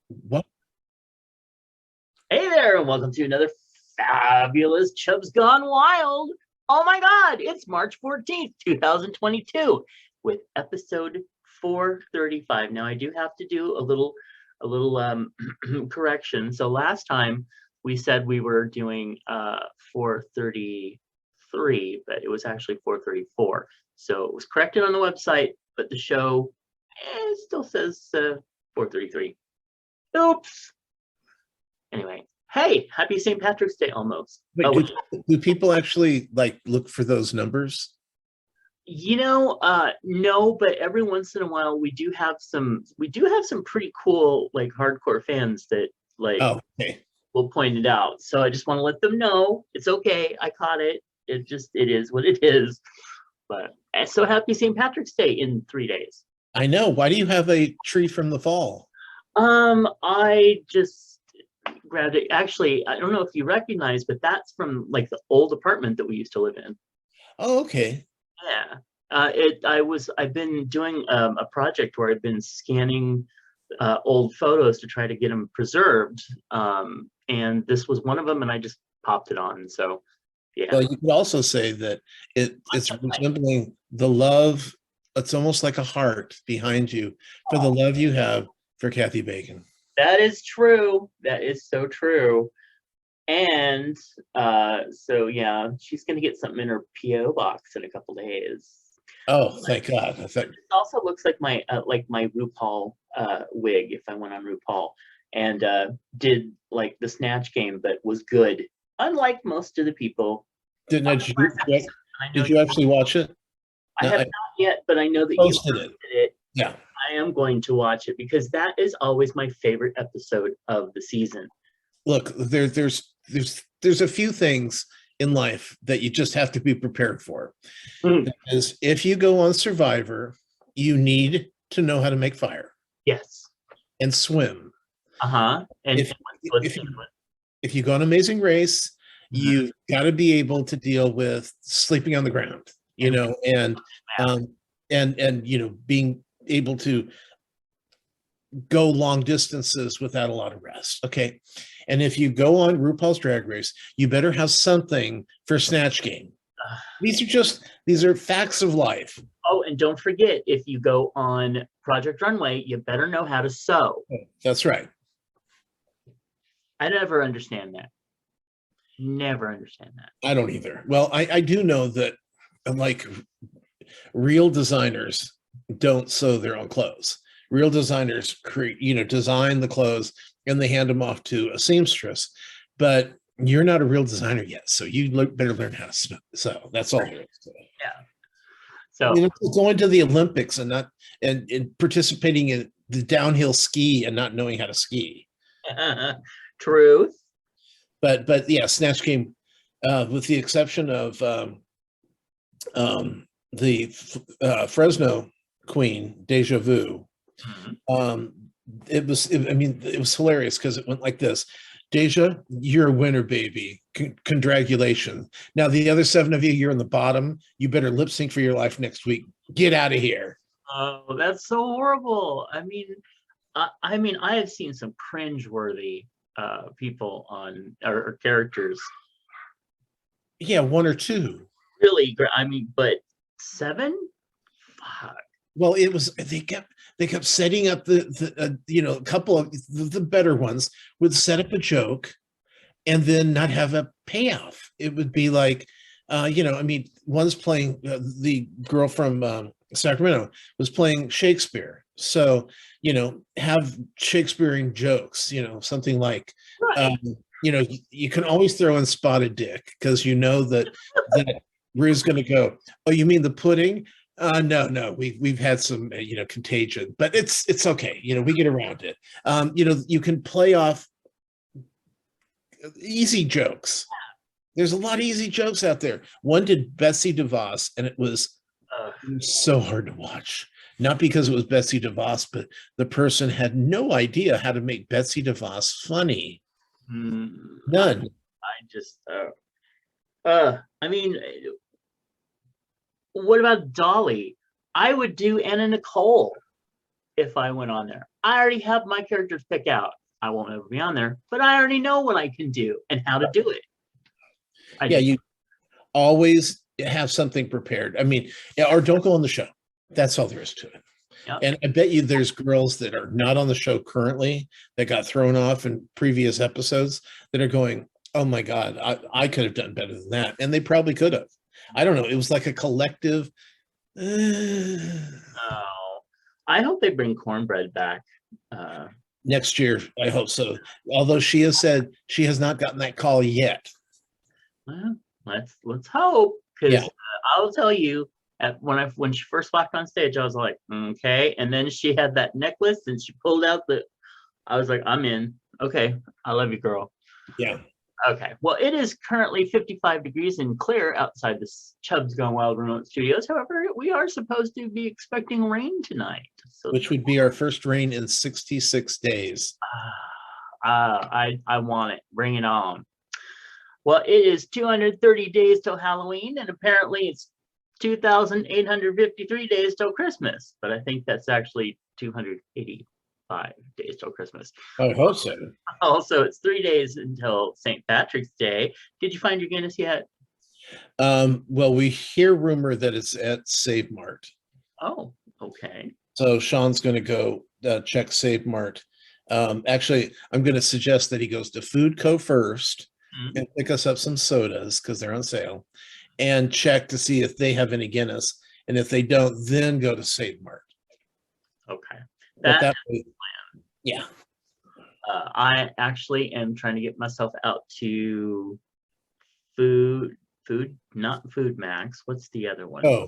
What? Hey there, and welcome to another fabulous Chubs Gone Wild. Oh my God, it's March 14th, 2022, with episode 435. Now I do have to do a little correction. So last time we said we were doing 433, but it was actually 434. So it was corrected on the website, but the show still says 433. Oops. Anyway, hey, happy St. Patrick's Day almost. Wait, do people actually like look for those numbers? No, but every once in a while we do have some pretty cool like hardcore fans that like Oh, okay. will point it out. So I just want to let them know it's okay. I caught it. It is what it is. But so happy St. Patrick's Day in 3 days. I know. Why do you have a tree from the fall? I just grabbed it. Actually, I don't know if you recognize, but that's from like the old apartment that we used to live in. Oh, okay. Yeah. I've been doing a project where I've been scanning old photos to try to get them preserved. And this was one of them, and I just popped it on. So, yeah. Well, you could also say that it's resembling the love. It's almost like a heart behind you for the love you have for Kathy Bacon. That is true. That is so true. And so yeah, she's gonna get something in her PO box in a couple days. Oh, thank God. It also looks like my RuPaul wig if I went on RuPaul and did like the Snatch Game, but was good. Unlike most of the people. Did you actually watch it? I No, have I not yet, but I know that you posted posted it. Yeah. I am going to watch it because that is always my favorite episode of the season. Look, there's a few things in life that you just have to be prepared for. Because if you go on Survivor, you need to know how to make fire. Yes. And swim. Uh-huh. And if you go on Amazing Race, you've got to be able to deal with sleeping on the ground, and being able to go long distances without a lot of rest. Okay. And if you go on RuPaul's Drag Race, you better have something for Snatch Game. These are facts of life. Oh, and don't forget, if you go on Project Runway, you better know how to sew. That's right. I never understand that. Never understand that. I don't either. Well, I do know that like real designers don't sew their own clothes. Real designers design the clothes and they hand them off to a seamstress. But you're not a real designer yet, so you better learn how to sew. That's all there is to it. Yeah. So going to the Olympics and not and participating in the downhill ski and not knowing how to ski. Truth. But yeah, Snatch Game, with the exception of the Fresno Queen, Deja Vu. It was hilarious because it went like this. Deja, you're a winner, baby. Congratulations. Now, the other 7 of you, you're in the bottom. You better lip sync for your life next week. Get out of here. Oh, that's so horrible. I have seen some cringe-worthy people on or characters. Yeah, 1 or 2. Really, but 7? Fuck. Well, it was they kept setting up a couple of the better ones would set up a joke and then not have a payoff. It would be like, one's playing the girl from Sacramento was playing Shakespeare. So, have Shakespearean jokes, something like, right. You can always throw in spotted dick because that Rue's going to go, oh, you mean the pudding? No, we've had some, contagion, but it's okay. We get around it. You can play off easy jokes. There's a lot of easy jokes out there. One did Betsy DeVos, and it was so hard to watch. Not because it was Betsy DeVos, but the person had no idea how to make Betsy DeVos funny. None. What about Dolly? I would do Anna Nicole. if I went on there. I already have my characters picked out. I won't ever be on there, but I already know what I can do and how to do it. Yeah, you always have something prepared. I mean, or don't go on the show. That's all there is to it. Yep. And I bet you there's girls that are not on the show currently that got thrown off in previous episodes that are going, oh my God, I could have done better than that. And they probably could have. I don't know. It was like a collective. Oh, I hope they bring cornbread back. Next year, I hope so. Although she has said she has not gotten that call yet. Well, let's hope, because Yeah. I'll tell you, when she first walked on stage, I was like, okay. And then she had that necklace and she pulled out I was like, I'm in. Okay, I love you, girl. Yeah. Okay, well, it is currently 55 degrees and clear outside the Chubs Gone Wild remote studios. However, we are supposed to be expecting rain tonight. So Which would be our first rain in 66 days. I want it. Bring it on. Well, it is 230 days till Halloween, and apparently it's 2,853 days till Christmas. But I think that's actually 285 days till Christmas. I hope so. Also, it's 3 days until St. Patrick's Day. Did you find your Guinness yet? Well, we hear rumor that it's at Save Mart. Oh, okay. So Sean's going to go check Save Mart. Actually, I'm going to suggest that he goes to Food Co. first and pick us up some sodas because they're on sale, and check to see if they have any Guinness. And if they don't, then go to Save Mart. Okay. That way, yeah. I actually am trying to get myself out to not Food Max. What's the other one? Oh,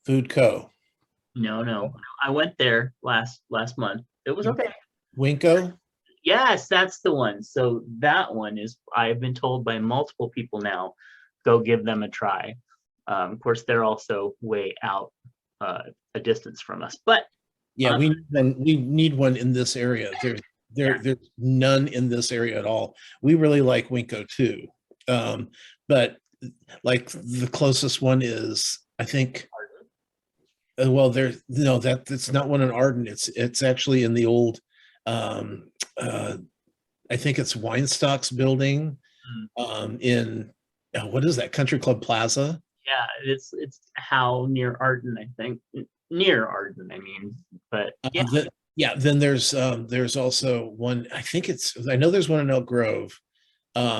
Food Co. No. I went there last month. It was okay. Winco? Yes, that's the one. So that one is, I've been told by multiple people now, go give them a try. Of course, they're also way out a distance from us, but yeah, we need one in this area. There's none in this area at all. We really like Winco too, but like the closest one is, I think. Well, that's not one in Arden. It's actually in the old. I think it's Weinstock's building in what is that, Country Club Plaza? Yeah, it's how near Arden, I think. Near Arden, I mean, but yeah. Then there's also one, I know there's one in Elk Grove,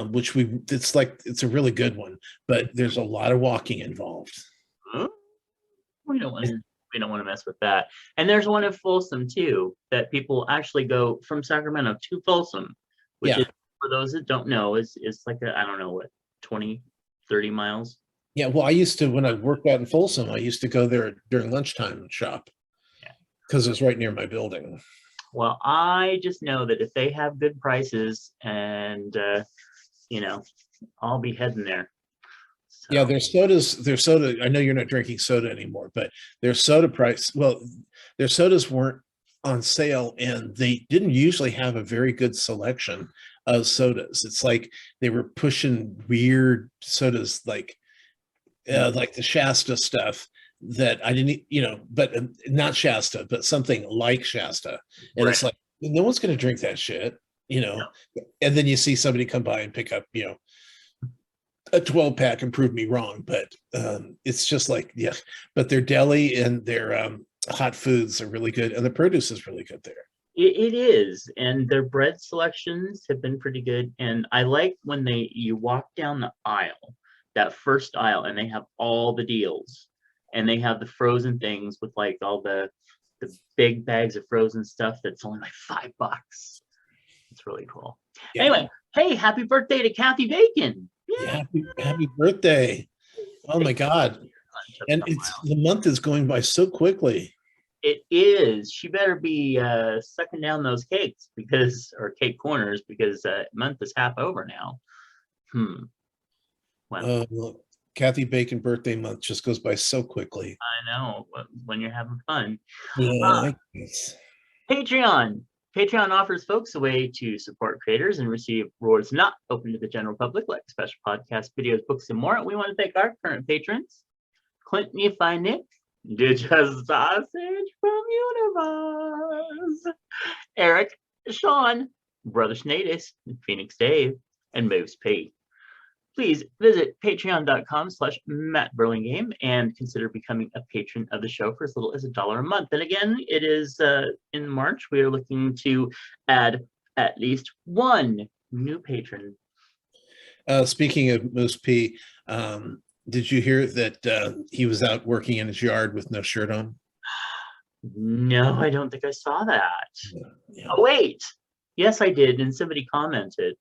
which it's a really good one, but there's a lot of walking involved. We don't want to mess with that. And there's one in Folsom too, that people actually go from Sacramento to Folsom, which is, for those that don't know, is like I don't know what, 20, 30 miles. Yeah, well, when I worked out in Folsom, I used to go there during lunchtime and shop. Yeah. Because it's right near my building. Well, I just know that if they have good prices and I'll be heading there. So. Yeah, their soda. I know you're not drinking soda anymore, but their soda their sodas weren't on sale, and they didn't usually have a very good selection of sodas. It's like they were pushing weird sodas like the Shasta stuff that I didn't, but not Shasta, but something like Shasta. And It's like, no one's going to drink that shit, No. And then you see somebody come by and pick up, a 12-pack and prove me wrong. But it's just like, yeah, but their deli and their hot foods are really good. And the produce is really good there. It is. And their bread selections have been pretty good. And I like when you walk down the aisle, that first aisle, and they have all the deals, and they have the frozen things with like all the big bags of frozen stuff that's only like $5. It's really cool. Yeah. Anyway, hey, happy birthday to Kathy Bacon. Yeah, happy birthday. Oh my God. And the month is going by so quickly. It is. She better be sucking down those cakes or cake corners, because month is half over now. Wow. Look, Kathy Bacon birthday month just goes by so quickly. I know, when you're having fun. Yeah. Patreon. Patreon offers folks a way to support creators and receive rewards not open to the general public, like special podcasts, videos, books, and more. We want to thank our current patrons: Clint Nephi Nick, Just sausage from universe. Eric, Sean, Brother Snadis, Phoenix Dave, and Moose P. Please visit patreon.com/Matt Burlingame and consider becoming a patron of the show for as little as $1 a month. And again, it is in March. We are looking to add at least one new patron. Speaking of Moose P, did you hear that he was out working in his yard with no shirt on? No, I don't think I saw that. Yeah. Oh, wait. Yes, I did. And somebody commented.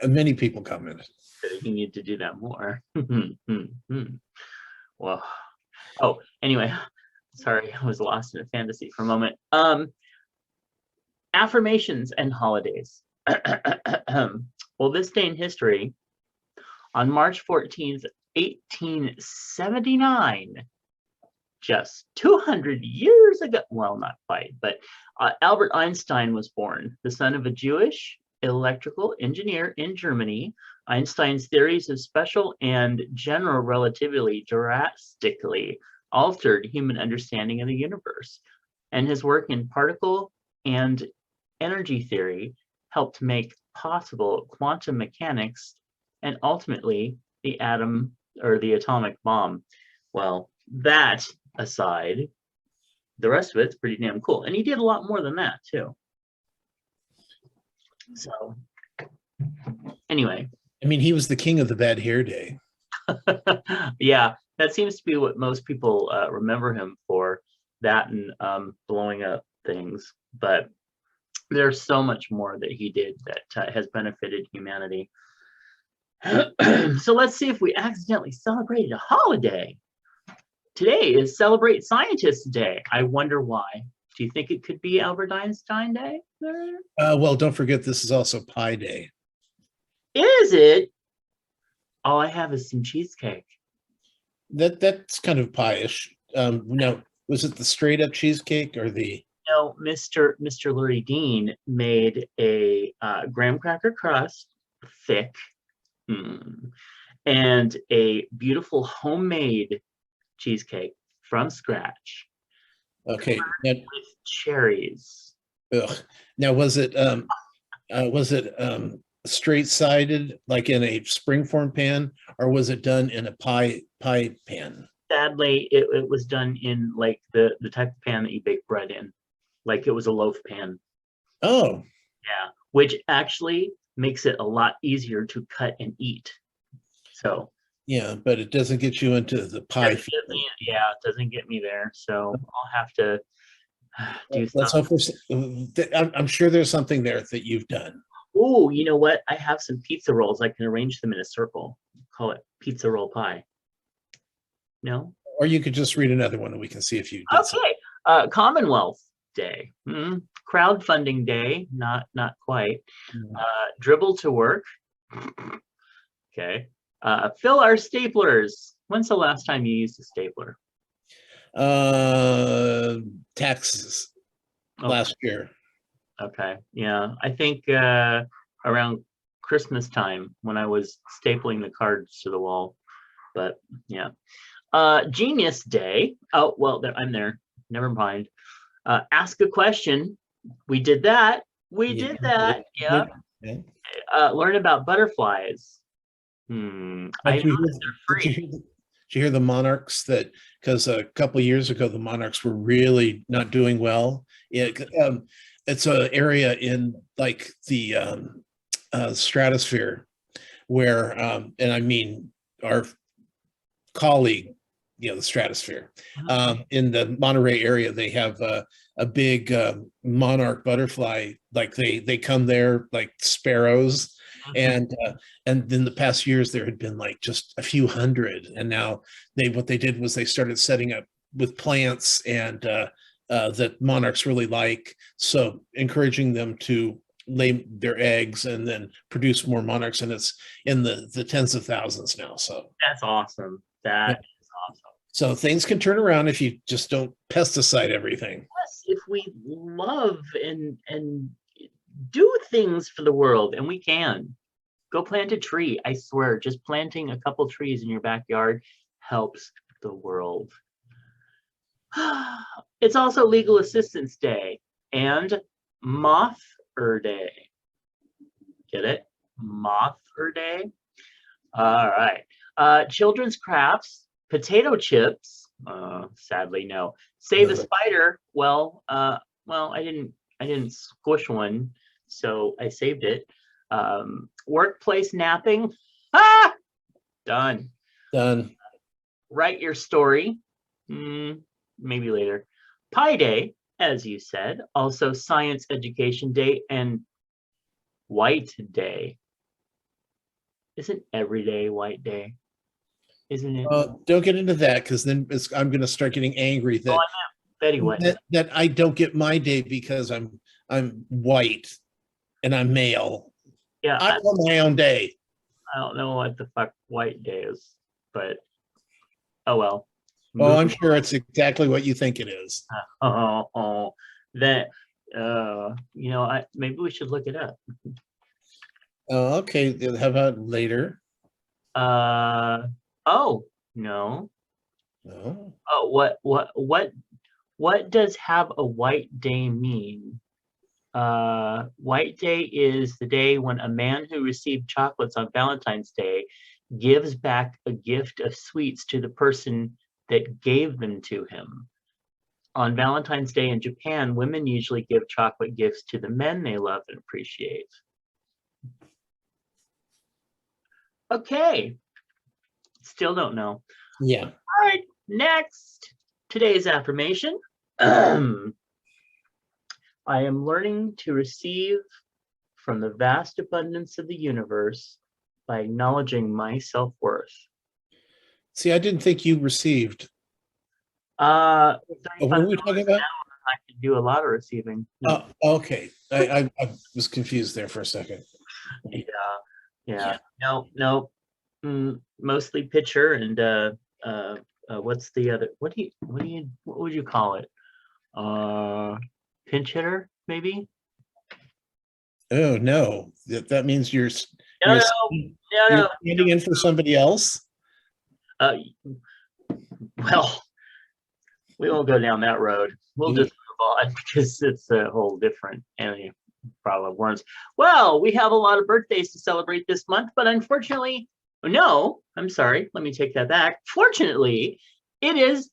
Many people commented. You need to do that more. Well, oh, anyway, sorry, I was lost in a fantasy for a moment. Affirmations and holidays. Well, this day in history, on March 14th, 1879, just 200 years ago, well, not quite, but Albert Einstein was born, the son of a Jewish electrical engineer in Germany. Einstein's theories of special and general relativity drastically altered human understanding of the universe, and his work in particle and energy theory helped make possible quantum mechanics and ultimately the atom or the atomic bomb. Well, that aside, the rest of it's pretty damn cool. And he did a lot more than that too. So anyway. I mean, he was the king of the bad hair day. Yeah, that seems to be what most people remember him for, that and blowing up things. But there's so much more that he did that has benefited humanity. So let's see if we accidentally celebrated a holiday. Today is Celebrate Scientists Day. I wonder why. Do you think it could be Albert Einstein Day? Well, don't forget this is also Pie Day. Is it? All I have is some cheesecake. That's kind of pie-ish. Now, was it the straight up cheesecake or the? No, Mr. Lurie Dean made a graham cracker crust, thick, and a beautiful homemade cheesecake from scratch. Okay. With cherries. Ugh. Now, was it straight-sided, like in a springform pan, or was it done in a pie pan? Sadly, it was done in like the type of pan that you bake bread in, like it was a loaf pan. Oh, yeah, which actually makes it a lot easier to cut and eat. So yeah, but it doesn't get you into the pie. It doesn't get me there. So I'll have to do Let's hope I'm sure there's something there that you've done. Oh, you know what? I have some pizza rolls. I can arrange them in a circle. Call it pizza roll pie. No? Or you could just read another one and we can see if you did okay. Commonwealth Day. Crowdfunding Day. Not quite. Dribble to work. Okay. Fill our staplers. When's the last time you used a stapler? Taxes last year. Okay. Yeah. I think around Christmas time when I was stapling the cards to the wall. But yeah. Genius Day. Oh, well, I'm there. Never mind. Ask a question. We did that. Did that. Yeah. Learn about butterflies. Did you hear the monarchs that, because a couple of years ago the monarchs were really not doing well. It's an area in like the stratosphere where, and I mean our colleague, the stratosphere, in the Monterey area, they have a big monarch butterfly. Like they come there like sparrows. And in the past years there had been like just a few hundred, and now what they did was they started setting up with plants and that monarchs really like, so encouraging them to lay their eggs and then produce more monarchs, and it's in the tens of thousands now. So that's awesome. That is awesome. So things can turn around if you just don't pesticide everything. Yes, if we love and do things for the world, and we can. Go plant a tree. I swear, just planting a couple trees in your backyard helps the world. It's also Legal Assistance Day and Mother Day. Get it? Mother Day. All right. Children's crafts, potato chips. Sadly, no. Save a spider. Well, I didn't squish one, so I saved it. Workplace napping. Ah, done. Done. Write your story. Maybe later. Pi Day, as you said. Also, Science Education Day and White Day. Isn't every day White Day? Isn't it? Don't get into that, because then I'm going to start getting angry Oh, I know. Betty White. that I don't get my day because I'm white and I'm male. Yeah, I want my own day. I don't know what the fuck White Day is, but oh well. Oh, I'm sure it's exactly what you think it is. That maybe we should look it up. Okay. How about later? Oh no. No. Oh, what does have a white day mean? White Day is the day when a man who received chocolates on Valentine's Day gives back a gift of sweets to the person that gave them to him. On Valentine's Day in Japan, women usually give chocolate gifts to the men they love and appreciate. Okay. Still don't know. Yeah. All right, next. Today's affirmation. I am learning to receive from the vast abundance of the universe by acknowledging my self-worth. See, I didn't think you received. What were we talking about? I can do a lot of receiving. No. Okay. I was confused there for a second. Yeah. No. Mostly pitcher and what's the other? What would you call it? Pinch hitter, maybe? Oh no, that means you're No. standing in for somebody else. Well, we won't go down that road. We'll just move on because it's a whole different problem of worms. Well, we have a lot of birthdays to celebrate this month, but unfortunately, no, I'm sorry. Let me take that back. Fortunately, it is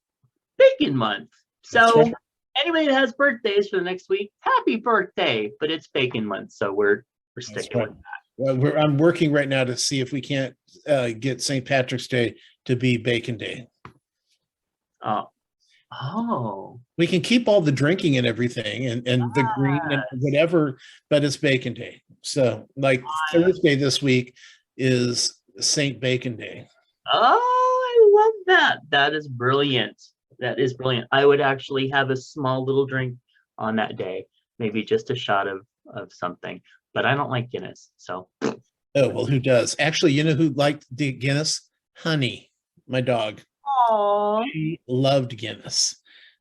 Bacon Month. So anybody that has birthdays for the next week, happy birthday! But it's Bacon Month, so we're sticking with that. Well, I'm working right now to see if we can't get St. Patrick's Day to be Bacon Day. Oh. We can keep all the drinking and everything and the green and whatever, but it's Bacon Day. So like Thursday this week is St. Bacon Day. Oh, I love that. That is brilliant. That is brilliant. I would actually have a small little drink on that day, maybe just a shot of something, but I don't like Guinness. So. Oh, well, who does? Actually, you know who liked the Guinness? Honey, my dog. Aww. She loved Guinness.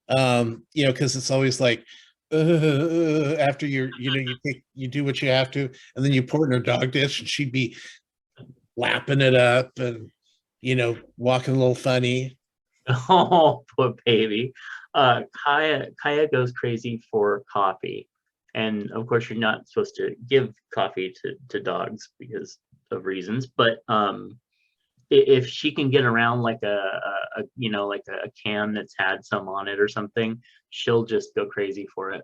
Because it's always like, after you do what you have to, and then you pour it in her dog dish, and she'd be lapping it up and, walking a little funny. Oh, poor baby. Kaya goes crazy for coffee. And of course, you're not supposed to give coffee to dogs because of reasons. But if she can get around like a can that's had some on it or something, she'll just go crazy for it.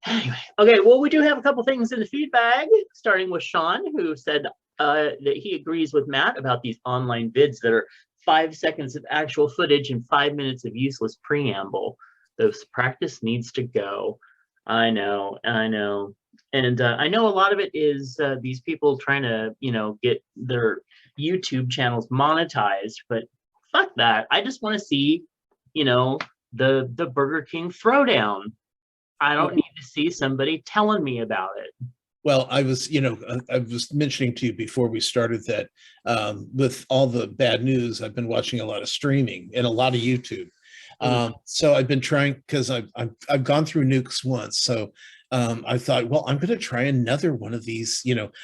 Anyway, okay. Well, we do have a couple things in the feedback, starting with Sean, who said that he agrees with Matt about these online vids that are 5 seconds of actual footage and 5 minutes of useless preamble. This practice needs to go. I know. And I know a lot of it is these people trying to, get their YouTube channels monetized, but fuck that. I just want to see, the Burger King throwdown. I don't need to see somebody telling me about it. Well, I was mentioning to you before we started that with all the bad news, I've been watching a lot of streaming and a lot of YouTube. So I've been trying, because I've gone through nukes once. So I thought, well, I'm going to try another one of these.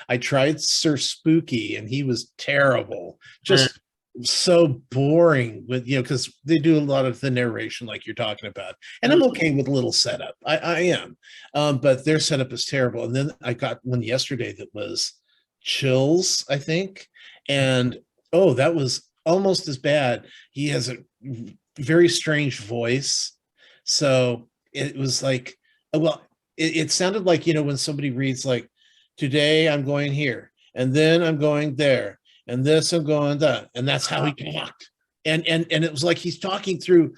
I tried Sir Spooky and he was terrible. Just so boring with, because they do a lot of the narration like you're talking about, and I'm okay with a little setup. I am, but their setup is terrible. And then I got one yesterday that was Chills, I think, and oh, that was almost as bad. He has a very strange voice, so it was like, well, it sounded like, when somebody reads like, today I'm going here, and then I'm going there, and this I'm going that, and that's how he talked. And it was like he's talking through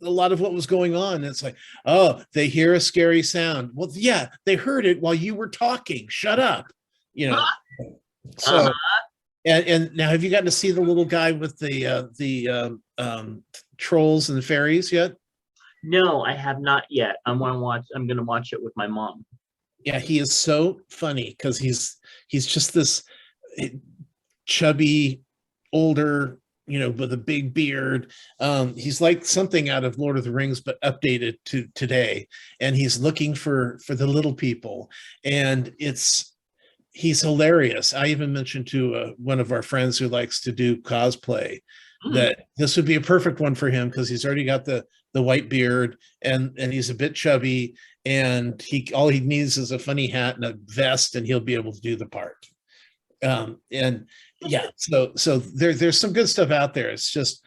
a lot of what was going on. And it's like, oh, they hear a scary sound. Well, yeah, they heard it while you were talking. Shut up. You know. So and now, have you gotten to see the little guy with trolls and the fairies yet? No, I have not yet. I'm gonna watch it with my mom. Yeah, he is so funny because he's just this chubby, older, with a big beard. He's like something out of Lord of the Rings, but updated to today. And he's looking for the little people, and he's hilarious. I even mentioned to one of our friends who likes to do cosplay that this would be a perfect one for him because he's already got the white beard, and he's a bit chubby, and all he needs is a funny hat and a vest, and he'll be able to do the part. And yeah, so there's some good stuff out there. It's just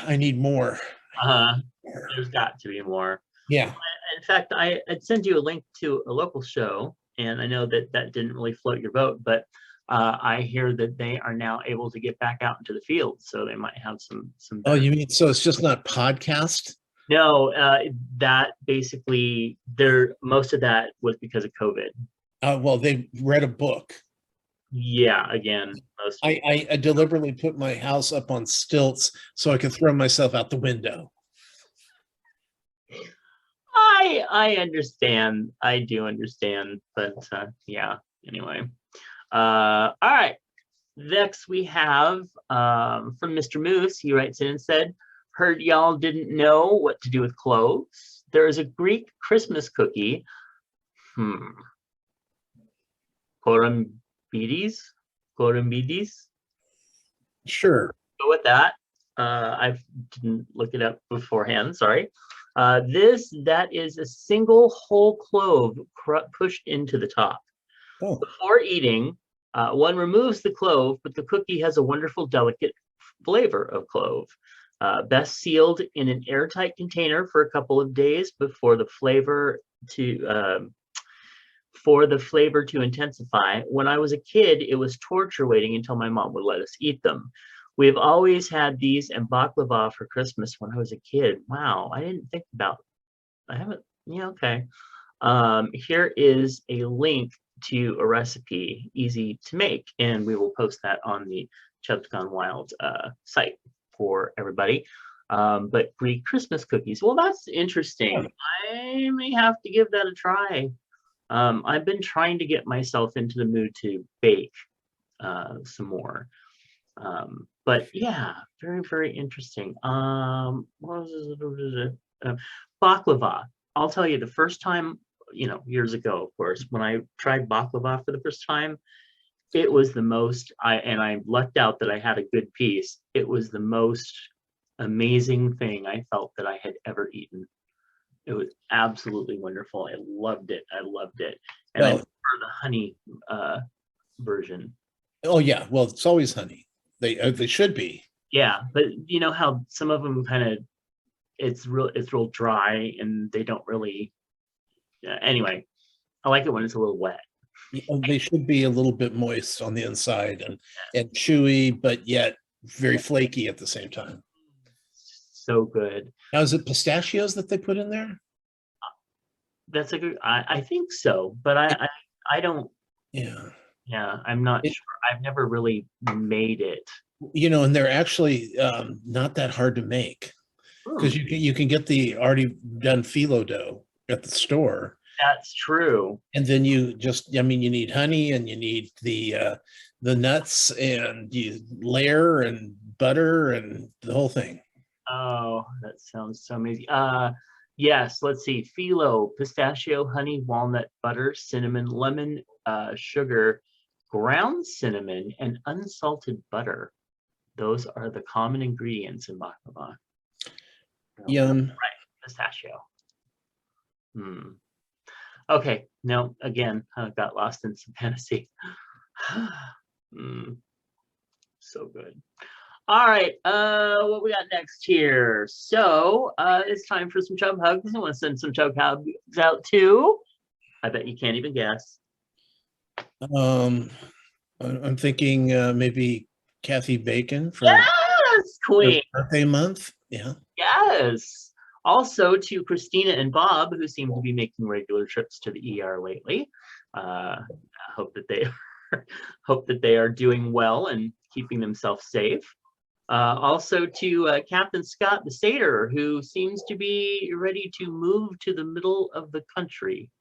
I need more. There's got to be more. Yeah. In fact, I'd send you a link to a local show, and I know that didn't really float your boat, but I hear that they are now able to get back out into the field, so they might have some. Oh, you mean so it's just not podcast? No, that basically most of that was because of COVID. Well, they read a book. Yeah, again, I deliberately put my house up on stilts so I could throw myself out the window. I understand. I do understand, but yeah. Anyway, all right. Next we have from Mr. Moose. He writes in and said, "Heard y'all didn't know what to do with cloves. There is a Greek Christmas cookie. Korambides. Sure. Go with that. I didn't look it up beforehand. Sorry. That is a single whole clove pushed into the top. Oh. Before eating, one removes the clove, but the cookie has a wonderful, delicate flavor of clove. Best sealed in an airtight container for a couple of days before the flavor to intensify. When I was a kid, it was torture waiting until my mom would let us eat them. We've always had these and baklava for Christmas when I was a kid. Wow, I didn't think about. I haven't. Yeah, okay. Here is a link to a recipe, easy to make, and we will post that on the Chubs Gone Wild site for everybody. But Greek Christmas cookies. Well, that's interesting. I may have to give that a try. I've been trying to get myself into the mood to bake some more. But yeah, very, very interesting. What was it? Baklava. I'll tell you, the first time, years ago, of course, when I tried baklava for the first time, it was the most, I lucked out that I had a good piece. It was the most amazing thing I felt that I had ever eaten. It was absolutely wonderful. I loved it. And I prefer the honey version. Oh yeah, well, it's always honey. They should be. Yeah, but you know how some of them kind of it's real dry and they don't really. Anyway, I like it when it's a little wet. They should be a little bit moist on the inside and chewy, but yet very flaky at the same time. So good. Now, is it pistachios that they put in there? That's a good. I think so, but I don't. Yeah. Yeah, I'm not sure. I've never really made it. And they're actually not that hard to make because you can get the already done phyllo dough at the store. That's true. And then you need honey and you need the nuts and you layer and butter and the whole thing. Oh, that sounds so amazing. Yes, let's see. Phyllo, pistachio, honey, walnut, butter, cinnamon, lemon, sugar, ground cinnamon, and unsalted butter. Those are the common ingredients in baklava. Yum. Right, pistachio. Okay, no, again, I got lost in some fantasy. So good. All right, what we got next here? So it's time for some chub hugs. I want to send some chub hugs out to, I bet you can't even guess. I'm thinking maybe Kathy Bacon for Yes, Queen. birthday month. Yeah. Yes. Also to Christina and Bob, who seem to be making regular trips to the ER lately. I hope that they are doing well and keeping themselves safe. Also to Captain Scott the Satyr, who seems to be ready to move to the middle of the country.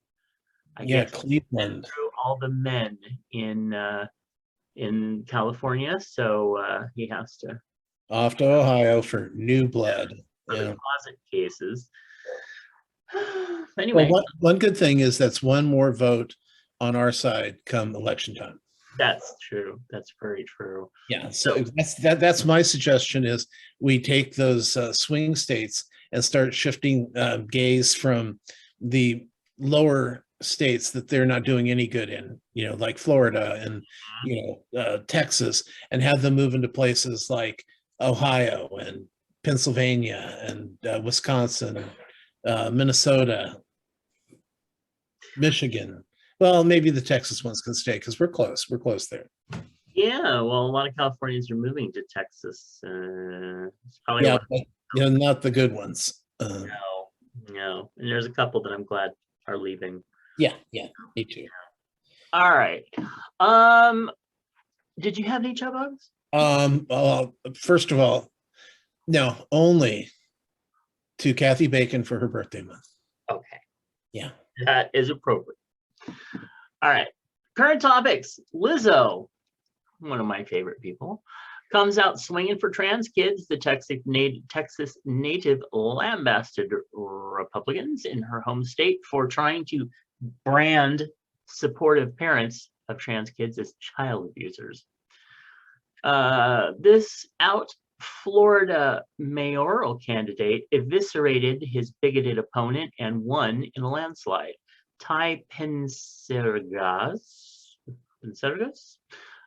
I guess Cleveland. through all the men in California, so he has to Off to Ohio for new blood. for the closet cases. Well, Anyway, one good thing is that's one more vote on our side come election time. that's true. That's very true. Yeah, so that's my suggestion is we take those swing states and start shifting gays from the lower states that they're not doing any good in, like Florida and Texas, and have them move into places like Ohio and Pennsylvania and Wisconsin, Minnesota, Michigan. Well, maybe the Texas ones can stay because we're close. We're close there. Yeah, well, a lot of Californians are moving to Texas. It's probably Yeah, but, not the good ones. no. And there's a couple that I'm glad are leaving. Yeah, me too. All right. Did you have any chub bugs? First of all, no, only to Kathy Bacon for her birthday month. Okay. Yeah. That is appropriate. All right. Current topics. Lizzo, one of my favorite people, comes out swinging for trans kids. The Texas native lambasted Republicans in her home state for trying to brand supportive parents of trans kids as child abusers. This out Florida mayoral candidate eviscerated his bigoted opponent and won in a landslide. Ty Pensergas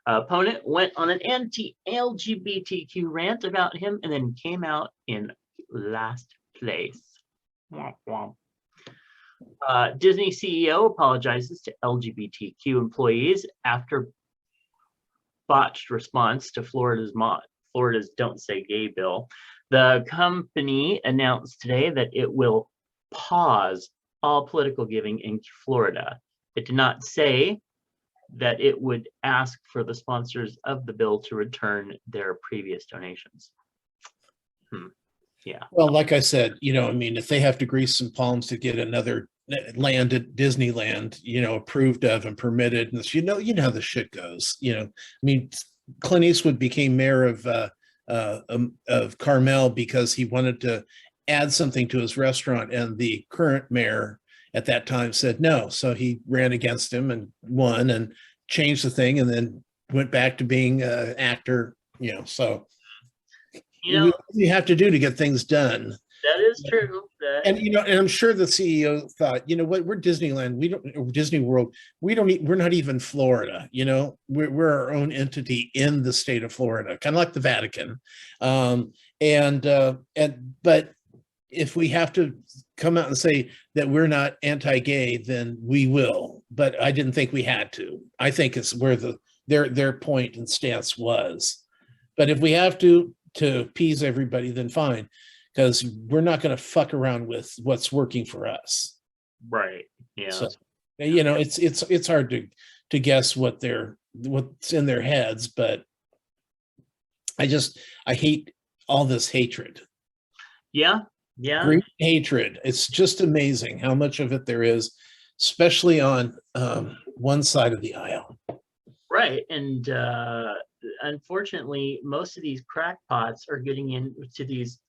opponent went on an anti-LGBTQ rant about him and then came out in last place. Disney CEO apologizes to LGBTQ employees after botched response to Florida's Don't Say Gay bill. The company announced today that it will pause all political giving in Florida. It did not say that it would ask for the sponsors of the bill to return their previous donations. Yeah. Well, like I said, if they have to grease some palms to get another land at Disneyland, approved of and permitted, and how the shit goes. Clint Eastwood became mayor of Carmel because he wanted to add something to his restaurant, and the current mayor at that time said no. So he ran against him and won and changed the thing, and then went back to being an actor. So you have to do to get things done. That is true. And I'm sure the CEO thought, we're Disneyland, Disney World, we're not even Florida, we're our own entity in the state of Florida, kind of like the Vatican. But if we have to come out and say that we're not anti-gay, then we will. But I didn't think we had to. I think it's where their point and stance was. But if we have to appease everybody, then fine, because we're not going to fuck around with what's working for us. Right. Yeah. So, it's hard to guess what's in their heads, but I hate all this hatred. Yeah. Great hatred. It's just amazing how much of it there is, especially on one side of the aisle. Right. And unfortunately, most of these crackpots are getting into these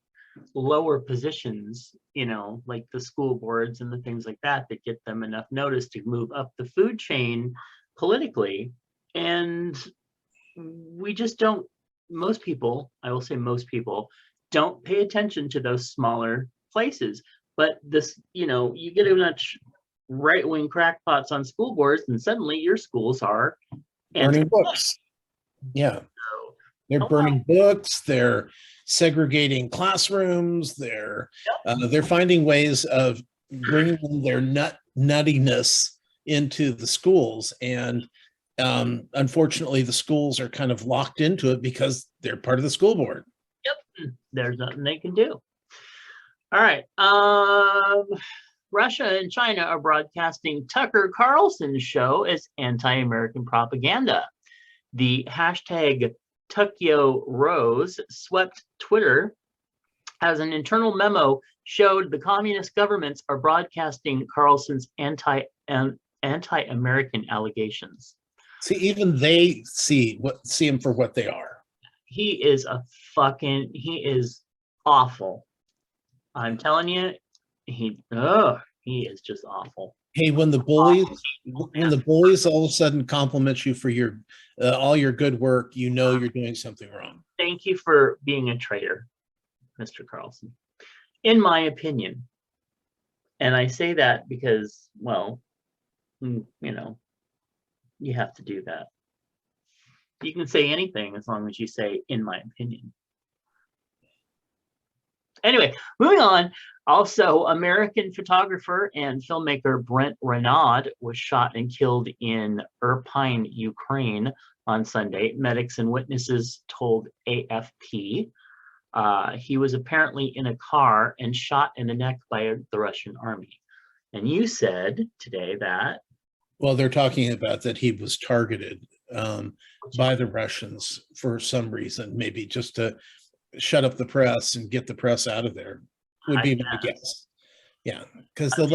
lower positions, like the school boards and the things like that get them enough notice to move up the food chain politically. And we just don't most people, I will say most people, don't pay attention to those smaller places. But this, you get enough right-wing crackpots on school boards, and suddenly your schools are Burning books. Yeah. They're burning books. They're segregating classrooms. They're finding ways of bringing their nuttiness into the schools. And unfortunately, the schools are kind of locked into it because they're part of the school board. Yep. There's nothing they can do. All right. Russia and China are broadcasting Tucker Carlson's show as anti-American propaganda. The hashtag #TuckyoRose swept Twitter as an internal memo showed the communist governments are broadcasting Carlson's anti-American allegations. See, even they see him for what they are. He is awful. I'm telling you, he is just awful. Hey, when the bullies all of a sudden compliment you for your all your good work, you're doing something wrong. Thank you for being a traitor, Mr. Carlson, in my opinion. And I say that because, well, you have to do that. You can say anything as long as you say, in my opinion. Anyway, moving on. Also, American photographer and filmmaker Brent Renaud was shot and killed in Irpin, Ukraine on Sunday. Medics and witnesses told AFP. He was apparently in a car and shot in the neck by the Russian army. And you said today that... Well, they're talking about that he was targeted by the Russians for some reason, maybe just to shut up the press and get the press out of there, would be my guess. Yeah, because the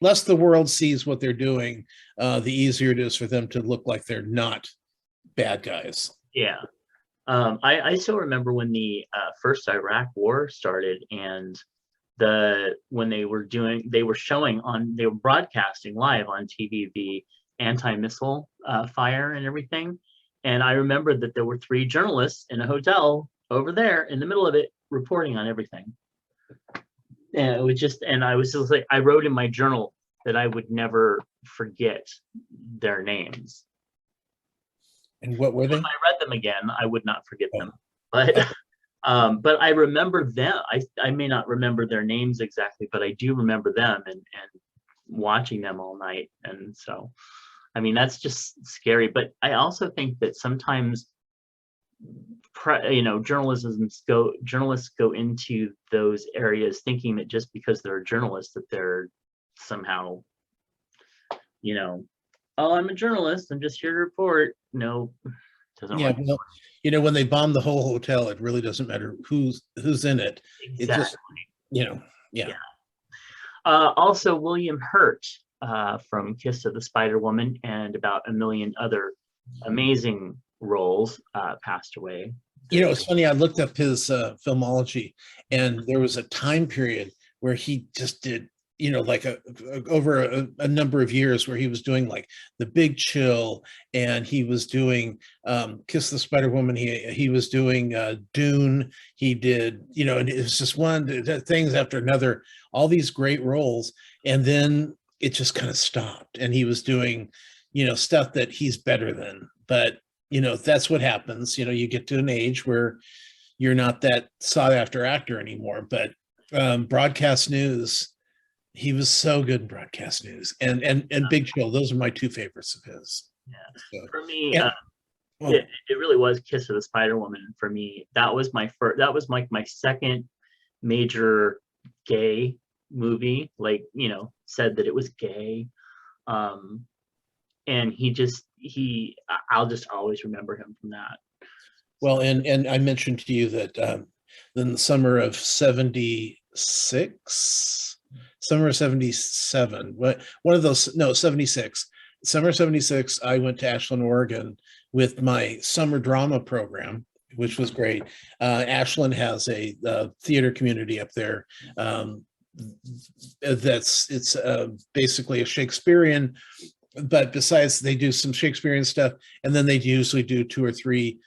less the world sees what they're doing, the easier it is for them to look like they're not bad guys. Yeah. I still remember when the first Iraq war started, and when they were broadcasting live on TV the anti-missile fire and everything. And I remember that there were 3 journalists in a hotel over there in the middle of it reporting on everything. And it was just, and I was just like, I wrote in my journal that I would never forget their names. And what were they? If I read them again, I would not forget them. But I remember them. I may not remember their names exactly, but I do remember them and watching them all night. And so, I mean, that's just scary. But I also think that sometimes, journalists go into those areas thinking that just because they're a journalist that they're somehow, oh, I'm a journalist, I'm just here to report. No, doesn't work. Well, when they bomb the whole hotel, it really doesn't matter who's in it. Exactly. It just, yeah. Also, William Hurt from Kiss of the Spider Woman and about a million other amazing roles passed away. It's funny, I looked up his filmology, and there was a time period where he just did like over a number of years where he was doing like The Big Chill, and he was doing Kiss the Spider Woman. He was doing Dune. He did, and it was just one things after another, all these great roles. And then it just kind of stopped, and he was doing, stuff that he's better than. But, that's what happens. You get to an age where you're not that sought after actor anymore. But broadcast news, he was so good in broadcast news, and Big Chill. Those are my 2 favorites of his. Yeah, so, for me, it really was Kiss of the Spider Woman. For me, that was my first. That was like my second major gay movie. Like, said that it was gay, and I'll just always remember him from that. Well, and I mentioned to you that in the summer of 76. Summer of 77, one of those, no, 76. Summer of 76, I went to Ashland, Oregon with my summer drama program, which was great. Ashland has a theater community up there. It's basically a Shakespearean, but besides they do some Shakespearean stuff, and then they usually do 2 or 3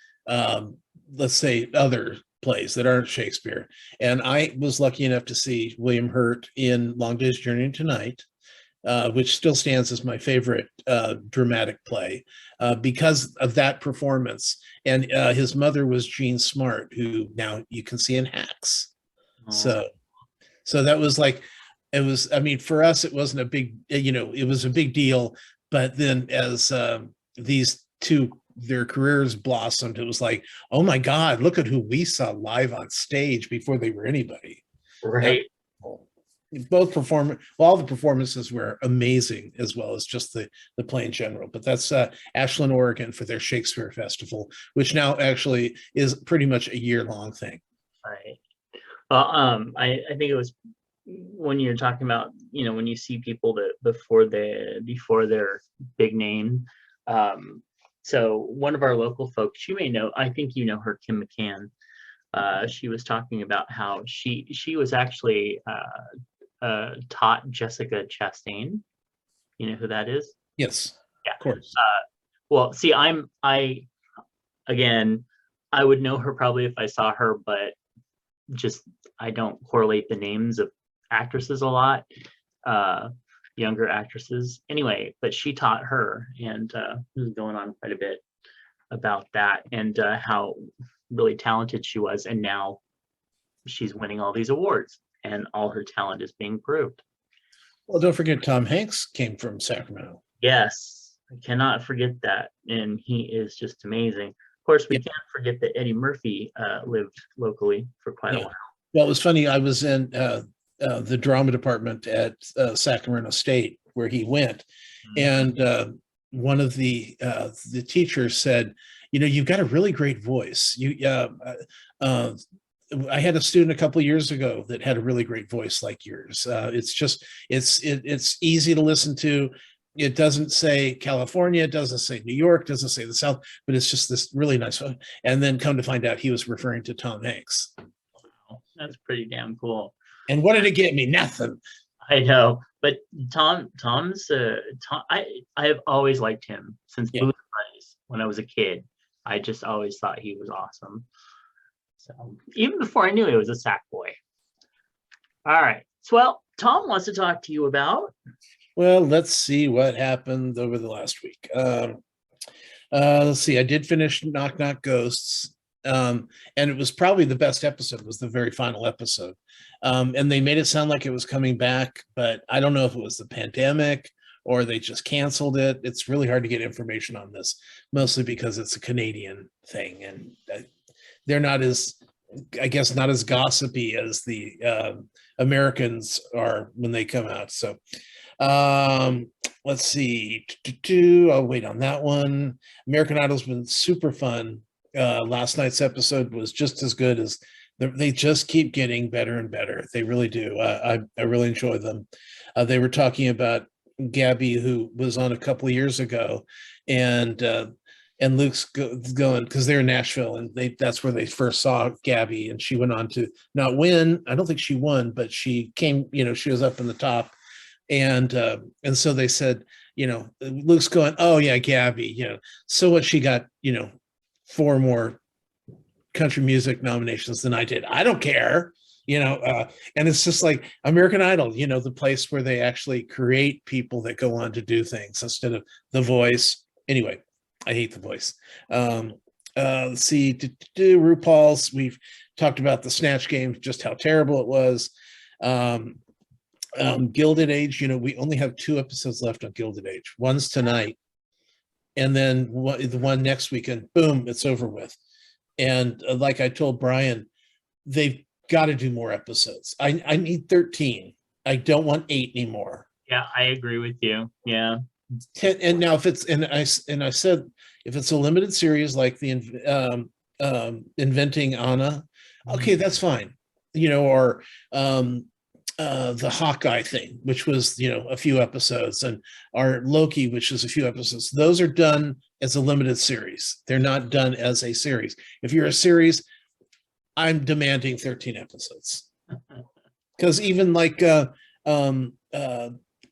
let's say, other plays that aren't Shakespeare. And I was lucky enough to see William Hurt in Long Day's Journey into Night, which still stands as my favorite dramatic play because of that performance. And his mother was Jean Smart, who now you can see in Hacks. Oh, So that was like, it was, I mean, for us, it wasn't a big, it was a big deal. But then as these two, their careers blossomed, it was like, oh my God, look at who we saw live on stage before they were anybody. That right. both perform well, all the performances were amazing, as well as just the play in general. But that's Ashland, Oregon, for their Shakespeare Festival, which now actually is pretty much a year-long thing. Right. Well, I think it was when you're talking about, when you see people that before their big name. So one of our local folks, you may know, I think you know her, Kim McCann. She was talking about how she was actually taught Jessica Chastain. You know who that is? Yes, Yeah. of course. Well, see, again, I would know her probably if I saw her, but just I don't correlate the names of actresses a lot, younger actresses. Anyway, but she taught her, and was going on quite a bit about that, and how really talented she was, and now she's winning all these awards, and all her talent is being proved. Well, don't forget Tom Hanks came from Sacramento. Yes, I cannot forget that, and he is just amazing. Of course, we Yeah. can't forget that Eddie Murphy lived locally for quite a Yeah. while. Well, it was funny. I was in the drama department at Sacramento State, where he went, and one of the teachers said, you've got a really great voice. I had a student a couple of years ago that had a really great voice like yours. It's easy to listen to. It doesn't say California, it doesn't say New York, it doesn't say the South, but it's just this really nice. And then come to find out, he was referring to Tom Hanks. That's pretty damn cool. And what did it get me? Nothing. I know, but Tom, I have always liked him since Yeah. Blues Buddies when I was a kid. I just always thought he was awesome. So even before I knew he was a sack boy. All right. So, well, Tom wants to talk to you about. Well, let's see what happened over the last week. Let's see. I did finish Knock Knock Ghosts, and it was probably the best episode. Was the very final episode, and they made it sound like it was coming back, but I don't know if it was the pandemic or they just canceled it. It's really hard to get information on this, mostly because it's a Canadian thing, and they're not as, I guess, not as gossipy as the Americans are when they come out. So let's see. I'll wait on that one. American Idol's been super fun. Last night's episode was just as good as they just keep getting better and better. They really do. I really enjoy them. They were talking about Gabby, who was on a couple of years ago, and Luke's going because they're in Nashville, and that's where they first saw Gabby, and she went on to not win. I don't think she won, but she came. She was up in the top, and so they said, Luke's going, oh yeah, Gabby, so what, she got 4 more country music nominations than I did. I don't care, and it's just like American Idol, the place where they actually create people that go on to do things instead of The Voice. Anyway, I hate The Voice. Let's see, RuPaul's. We've talked about the Snatch Game, just how terrible it was. Gilded Age, we only have 2 episodes left on Gilded Age. One's tonight, and then the one next weekend. Boom, it's over with. And like I told Brian, they've got to do more episodes. I need 13. I don't want 8 anymore. Yeah, I agree with you. Yeah. 10, and now if it's, and I said, if it's a limited series like the Inventing Anna, okay, that's fine. Or the Hawkeye thing, which was a few episodes, and our Loki, which is a few episodes. Those are done as a limited series. They're not done as a series. If you're a series, I'm demanding 13 episodes, because even like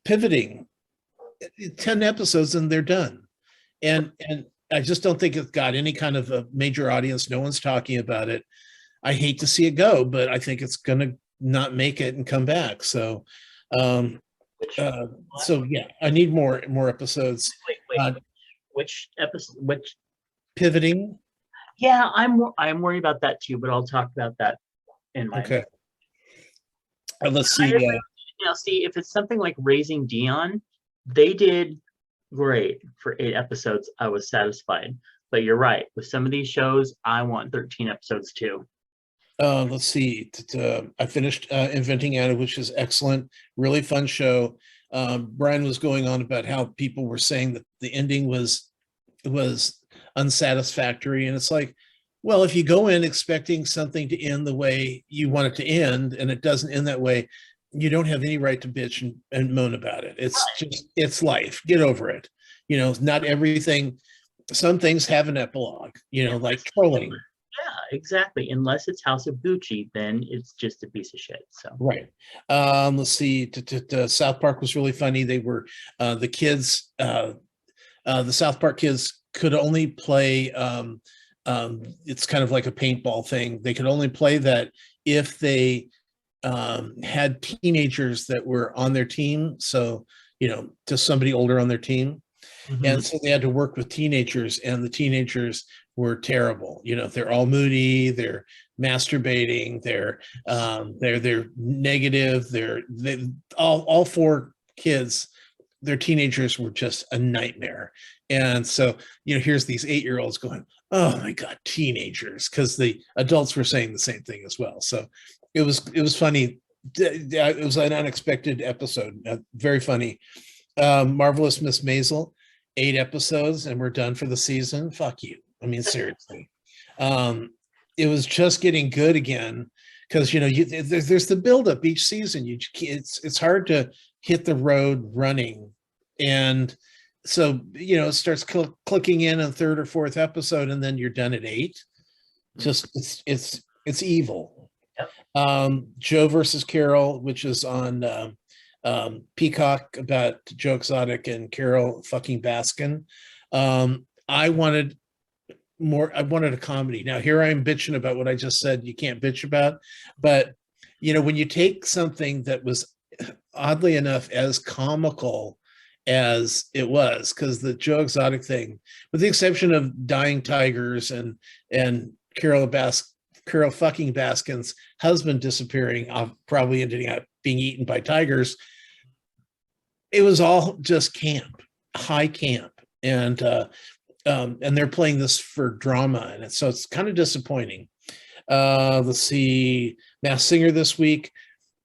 pivoting, 10 episodes and they're done. And I just don't think it's got any kind of a major audience. No one's talking about it. I hate to see it go, but I think it's going to not make it and come back. So, um, Which, yeah, I need more episodes. wait, which episode? Which? Pivoting. Yeah, I'm worried about that too, but I'll talk about that in my. Okay. Let's see. Now, see if it's something like Raising Dion, they did great for 8 episodes. I was satisfied, but you're right. With some of these shows, I want 13 episodes too. Let's see. I finished Inventing Anna, which is excellent, really fun show. Brian was going on about how people were saying that the ending was unsatisfactory, and it's like, well, if you go in expecting something to end the way you want it to end, and it doesn't end that way, you don't have any right to bitch and moan about it. It's just, it's life. Get over it. You know, not everything. Some things have an epilogue. You know, like trolling. Yeah, exactly. Unless it's House of Gucci, then it's just a piece of shit. So right. Let's see. South Park was really funny. They were the kids. The South Park kids could only play. It's kind of like a paintball thing. They could only play that if they had teenagers that were on their team. So, you know, just somebody older on their team. Mm-hmm. And so they had to work with teenagers, and the teenagers were terrible. You know, they're all moody, they're masturbating, they're negative, they all 4 kids, their teenagers were just a nightmare. And so, you know, here's these 8-year-olds going, oh my God, teenagers, because the adults were saying the same thing as well. So it was funny. It was an unexpected episode, very funny. Marvelous Miss Maisel, 8 episodes, and we're done for the season. Fuck you. I mean, seriously. It was just getting good again, because, you know, there's the buildup each season. It's hard to hit the road running, and so, you know, it starts clicking in a 3rd or 4th episode, and then you're done at 8. Just it's evil. Yep. Joe versus Carol, which is on Peacock, about Joe Exotic and Carol fucking Baskin. I wanted more. I wanted a comedy. Now here I am bitching about what I just said you can't bitch about, but you know, when you take something that was oddly enough as comical as it was, because the Joe Exotic thing, with the exception of dying tigers and Carol fucking Baskin's husband disappearing, probably ending up being eaten by tigers, it was all just camp, high camp, and they're playing this for drama, and so it's kind of disappointing. Let's see, Masked Singer this week.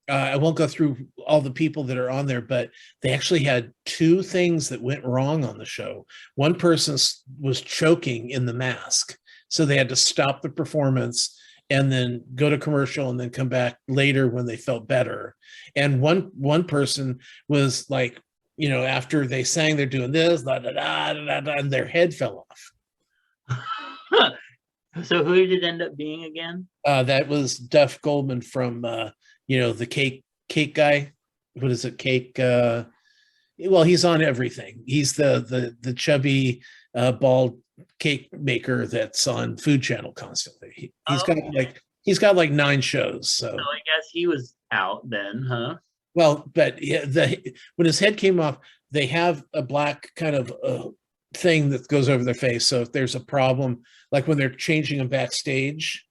I won't go through all the people that are on there, but they actually had 2 things that went wrong on the show. One person was choking in the mask, so they had to stop the performance and then go to commercial and then come back later when they felt better. And one person was like, you know, after they sang, they're doing this, da, da, da, da, da, and their head fell off. So who did it end up being again? That was Duff Goldman from, you know, the cake guy. What is it? Cake. Well, he's on everything. He's the chubby, bald cake maker that's on Food Channel constantly. He's got like 9 shows. So I guess he was out then, huh? Well, but yeah, when his head came off, they have a black kind of thing that goes over their face. So if there's a problem, like when they're changing him backstage,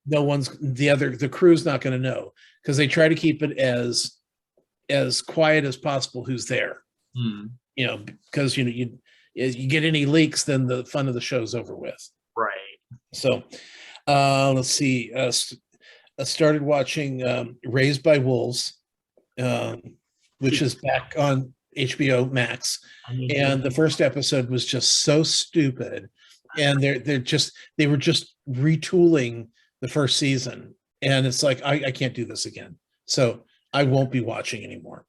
the crew's not going to know, because they try to keep it as quiet as possible who's there. You know, because you get any leaks, then the fun of the show's over with. Right. So let's see. I started watching Raised by Wolves, which is back on HBO Max, and the first episode was just so stupid, and they were just retooling the first season, and it's like I can't do this again, so I won't be watching anymore.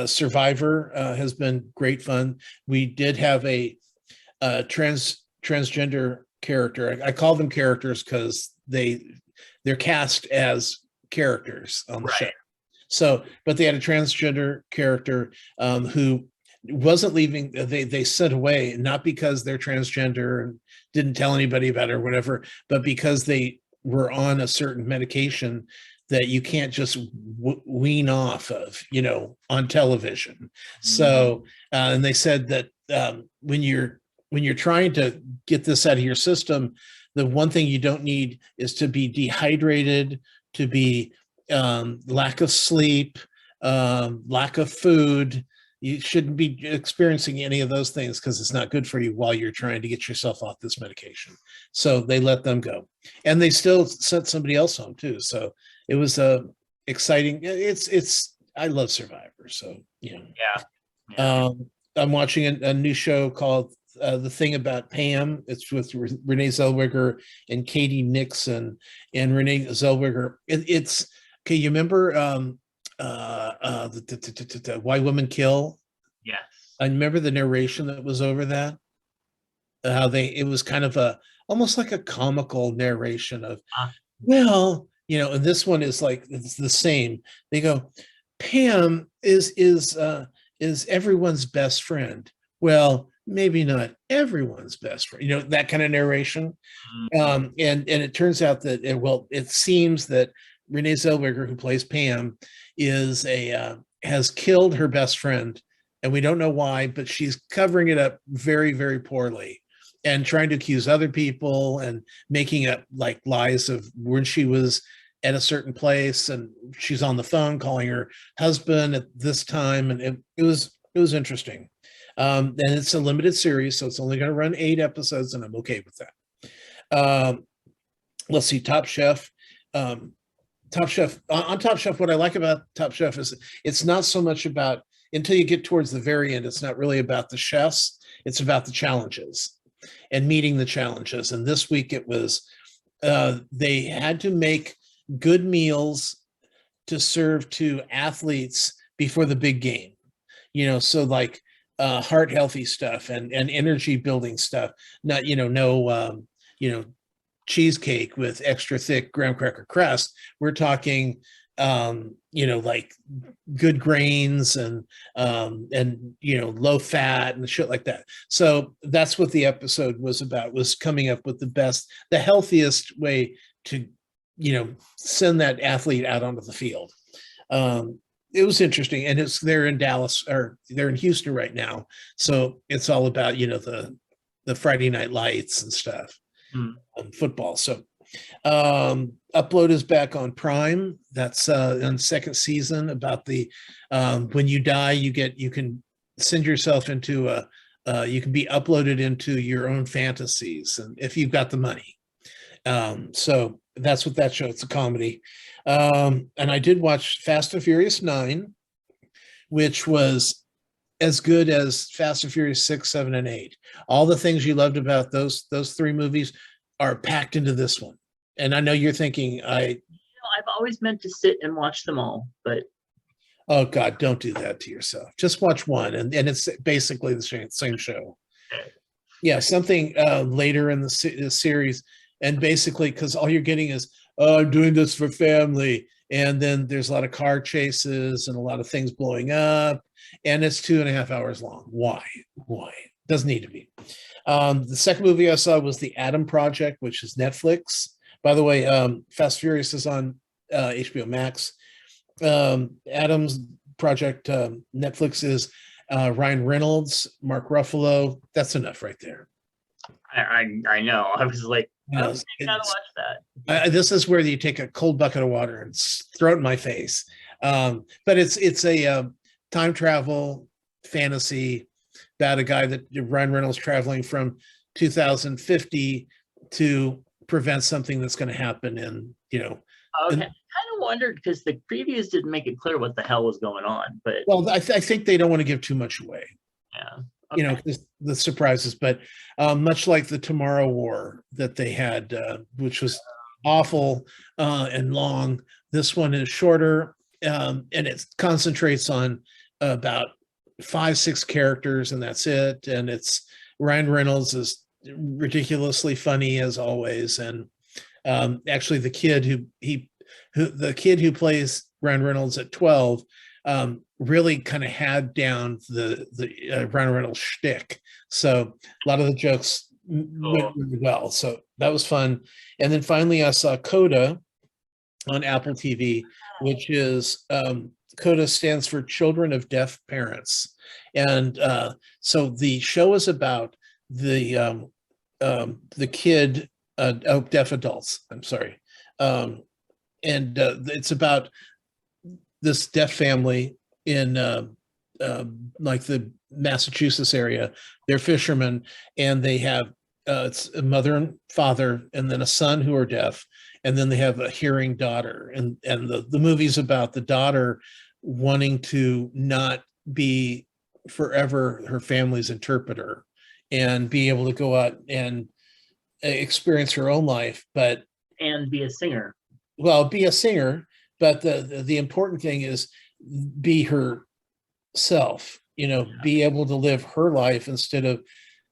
Survivor has been great fun. We did have a transgender character. I call them characters because they're cast as characters on the show. So, but they had a transgender character who wasn't leaving. They sent away, not because they're transgender and didn't tell anybody about it or whatever, but because they were on a certain medication that you can't just wean off of, on television. So, and they said that when you're trying to get this out of your system, the one thing you don't need is to be dehydrated, to be lack of sleep, lack of food. You shouldn't be experiencing any of those things because it's not good for you while you're trying to get yourself off this medication. So they let them go, and they still sent somebody else home too. So it was exciting. I love Survivor. So Yeah. I'm watching a new show called The Thing About Pam. It's with Renee Zellweger and Katie Nixon. And Renee Zellweger, it's okay. You remember the Why Women Kill? Yes. I remember the narration that was over that. It was kind of almost like a comical narration of, well, and this one is like, it's the same. They go, Pam is everyone's best friend. Well, maybe not everyone's best friend, that kind of narration. And it turns out that it seems that Renee Zellweger, who plays Pam, has killed her best friend, and we don't know why, but she's covering it up very, very poorly and trying to accuse other people and making up like lies of when she was at a certain place and she's on the phone calling her husband at this time. And it was interesting. And it's a limited series, so it's only going to run 8 episodes, and I'm okay with that. Let's see, Top Chef. On Top Chef, what I like about Top Chef is it's not so much about, until you get towards the very end, it's not really about the chefs, it's about the challenges and meeting the challenges. And this week it was, they had to make good meals to serve to athletes before the big game, so like heart healthy stuff and energy building stuff, not, no, cheesecake with extra thick graham cracker crust. We're talking, like good grains and low fat and shit like that. So that's what the episode was about, was coming up with the healthiest way to, send that athlete out onto the field. It was interesting, and they're in Dallas, or they're in Houston right now. So it's all about, the Friday Night Lights and stuff. Football. So Upload is back on Prime. That's on second season, about the when you die, you can send yourself into you can be uploaded into your own fantasies, and if you've got the money. So that's what that show. It's a comedy. And I did watch Fast and Furious 9, which was as good as Fast and Furious 6, 7, and 8. All the things you loved about those 3 movies are packed into this one. And I know you're thinking, I've always meant to sit and watch them all, but oh God, don't do that to yourself. Just watch one, and it's basically the same show. Yeah, something later in the series, and basically because all you're getting is, oh, I'm doing this for family, and then there's a lot of car chases and a lot of things blowing up, and it's 2.5 hours long. Why? Doesn't need to be. The second movie I saw was The Adam Project, which is Netflix. By the way, Fast Furious is on HBO Max. Adam's Project, Netflix is Ryan Reynolds, Mark Ruffalo. That's enough right there. I know. I was like, I gotta watch that. This is where you take a cold bucket of water and throw it in my face. But it's a time travel fantasy about a guy that Ryan Reynolds traveling from 2050 to prevent something that's going to happen. And, okay. I kind of wondered because the previews didn't make it clear what the hell was going on, but well, I think they don't want to give too much away. Yeah. Okay. The surprises, but much like the Tomorrow War that they had, which was awful and long, this one is shorter, and it concentrates on about 5-6 characters, and that's it. And it's Ryan Reynolds is ridiculously funny as always, and actually the kid who plays Ryan Reynolds at 12 really kind of had down the Ryan Reynolds shtick. So a lot of the jokes went Cool. really well. So that was fun. And then finally, I saw Coda on Apple TV, which is CODA stands for Children of Deaf Parents. And so the show is about the kid, deaf adults, I'm sorry. And it's about this deaf family in like the Massachusetts area. They're fishermen, and they have it's a mother and father, and then a son who are deaf, and then they have a hearing daughter. And the movie's about the daughter wanting to not be forever her family's interpreter and be able to go out and experience her own life, but And be a singer. well, be a singer. But the important thing is be herself, be able to live her life instead of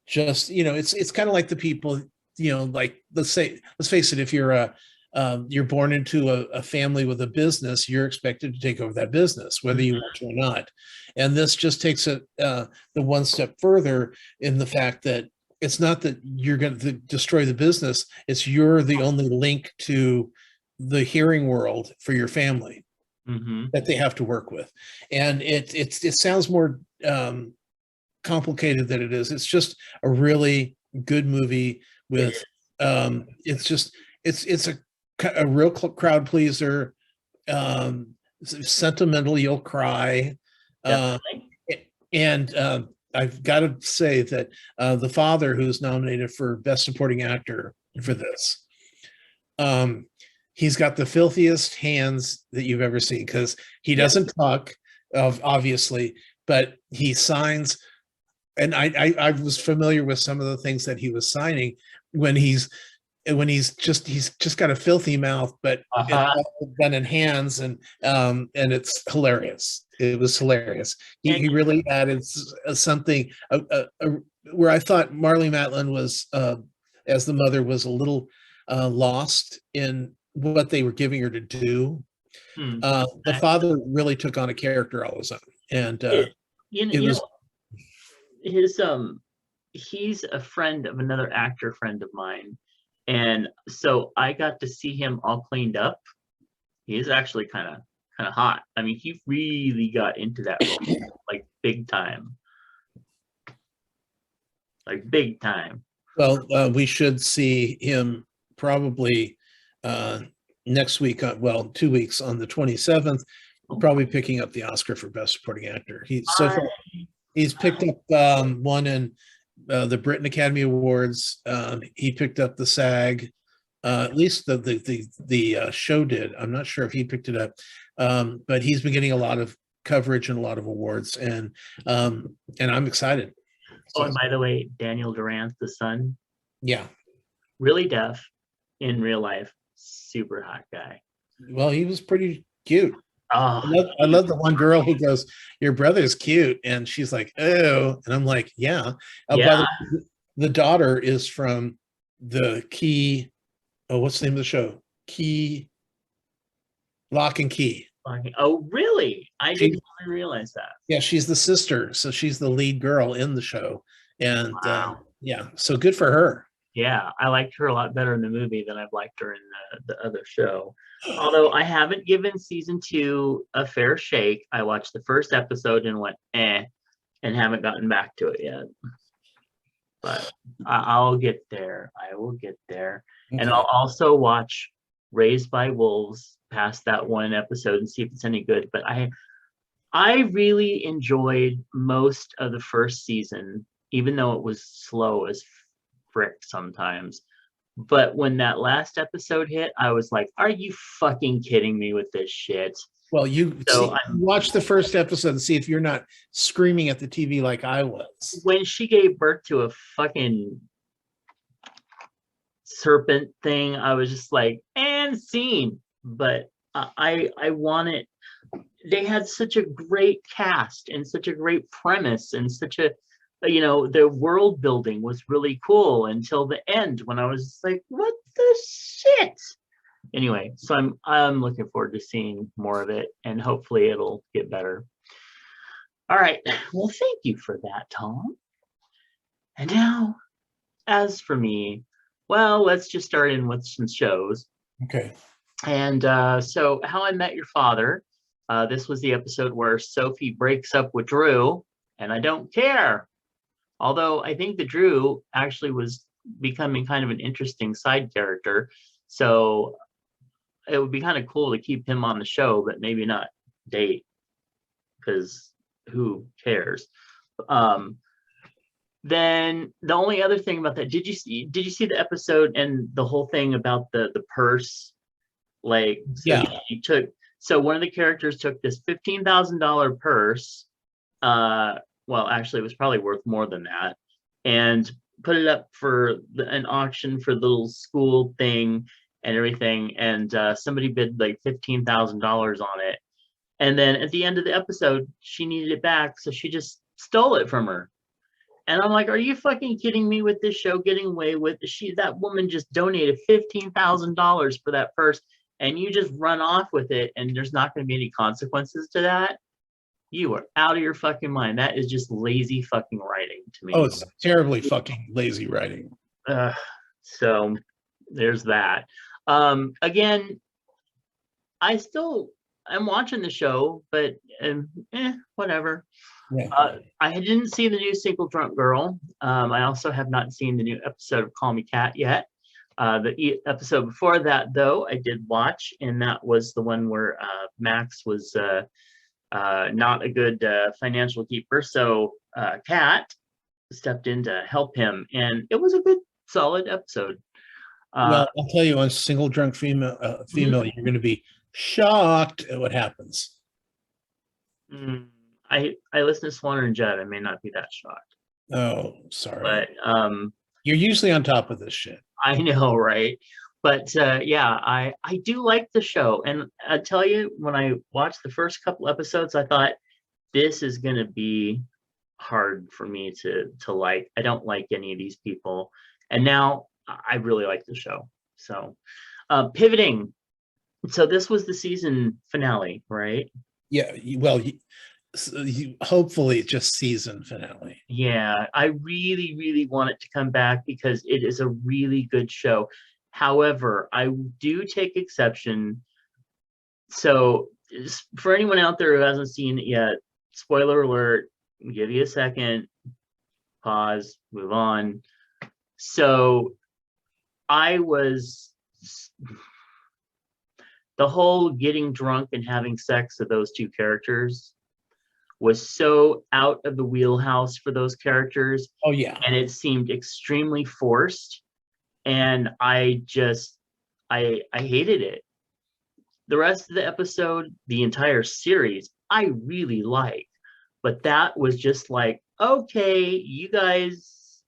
just, it's kind of like the people, like let's face it, if you're born into a family with a business, you're expected to take over that business, whether you want to or not. And this just takes it the one step further in the fact that it's not that you're going to destroy the business, it's you're the only link to the hearing world for your family Mm-hmm. that they have to work with. And it sounds more complicated than it is. It's just a really good movie with it's a real crowd pleaser, sentimental, you'll cry. Definitely. And I've got to say that the father, who's nominated for Best Supporting Actor for this, he's got the filthiest hands that you've ever seen, because he doesn't talk, obviously, but he signs. And I was familiar with some of the things that he was signing when he's just got a filthy mouth, but it's all done in hands, and it's hilarious. It was hilarious. He really added something where I thought Marlee Matlin was, as the mother, was a little lost in what they were giving her to do. The father really took on a character all his own, and it was. His he's a friend of another actor friend of mine, and so I got to see him all cleaned up. He is actually kind of hot. I mean, he really got into that role, like big time. Well, we should see him probably next week. 2 weeks, on the 27th, probably picking up the Oscar for Best Supporting Actor. He's picked up one in the Britain Academy Awards. He picked up the SAG. At least the show did. I'm not sure if he picked it up, but he's been getting a lot of coverage and a lot of awards, and I'm excited. So, and by the way, Daniel Durant, the son, yeah, really deaf in real life, super hot guy. Well, he was pretty cute. Oh, I love the one girl who goes, "Your brother's cute," and she's like, "Oh," and I'm like, "Yeah." By the daughter is from the Key. Oh, what's the name of the show? Key, Lock and Key. Oh, really? I didn't even realize that. Yeah, she's the sister, so she's the lead girl in the show, and wow. Yeah, so good for her. Yeah, I liked her a lot better in the movie than I've liked her in the other show. Although I haven't given season 2 a fair shake. I watched the first episode and went, and haven't gotten back to it yet. But I'll get there. I will get there. Okay. And I'll also watch Raised by Wolves past that one episode and see if it's any good. But I really enjoyed most of the first season, even though it was slow as frick sometimes. But when that last episode hit, I was like, are you fucking kidding me with this shit? Well, watch the first episode and see if you're not screaming at the TV like I was. When she gave birth to a fucking serpent thing, I was just like, and scene. But I want it. They had such a great cast and such a great premise and such a, the world building was really cool until the end when I was just like, what the shit? Anyway, so I'm looking forward to seeing more of it, and hopefully it'll get better. All right. Well, thank you for that, Tom. And now, as for me, well, let's just start in with some shows. Okay. And so, How I Met Your Father. This was the episode where Sophie breaks up with Drew, and I don't care. Although I think that Drew actually was becoming kind of an interesting side character. So it would be kind of cool to keep him on the show, but maybe not date, because who cares? Um, then the only other thing about that, did you see the episode and the whole thing about the purse? Like, so Yeah. he took, so one of the characters took this $15,000 purse. Uh, well, actually, it was probably worth more than that, and put it up for an auction for the little school thing and everything. And somebody bid like $15,000 on it. And then at the end of the episode, she needed it back, so she just stole it from her. And I'm like, are you fucking kidding me with this show getting away with that woman just donated $15,000 for that purse, and you just run off with it and there's not going to be any consequences to that? You are out of your fucking mind. That is just lazy fucking writing to me. Oh, it's terribly fucking lazy writing. So there's that. Again, I'm watching the show, but whatever. Yeah. I didn't see the new Single Drunk Girl. I also have not seen the new episode of Call Me Kat yet. The episode before that, though, I did watch, and that was the one where Max was not a good financial keeper. So Kat stepped in to help him, and it was a good, solid episode. Well, I'll tell you, on Single Drunk Female, you're going to be shocked at what happens. I listen to Swanner and Judd. I may not be that shocked. Oh, sorry. But you're usually on top of this shit. I know, right? But yeah, I do like the show, and I tell you, when I watched the first couple episodes, I thought this is going to be hard for me to like. I don't like any of these people, and now I really like the show. So pivoting. So this was the season finale, right? Yeah. Well, hopefully just season finale. Yeah, I really, really want it to come back because it is a really good show. However, I do take exception. So for anyone out there who hasn't seen it yet, spoiler alert, give you a second, pause, move on. So the whole getting drunk and having sex of those two characters was so out of the wheelhouse for those characters. Oh, yeah. And it seemed extremely forced. And I hated it. The rest of the episode, the entire series, I really like. But that was just like, okay, you guys,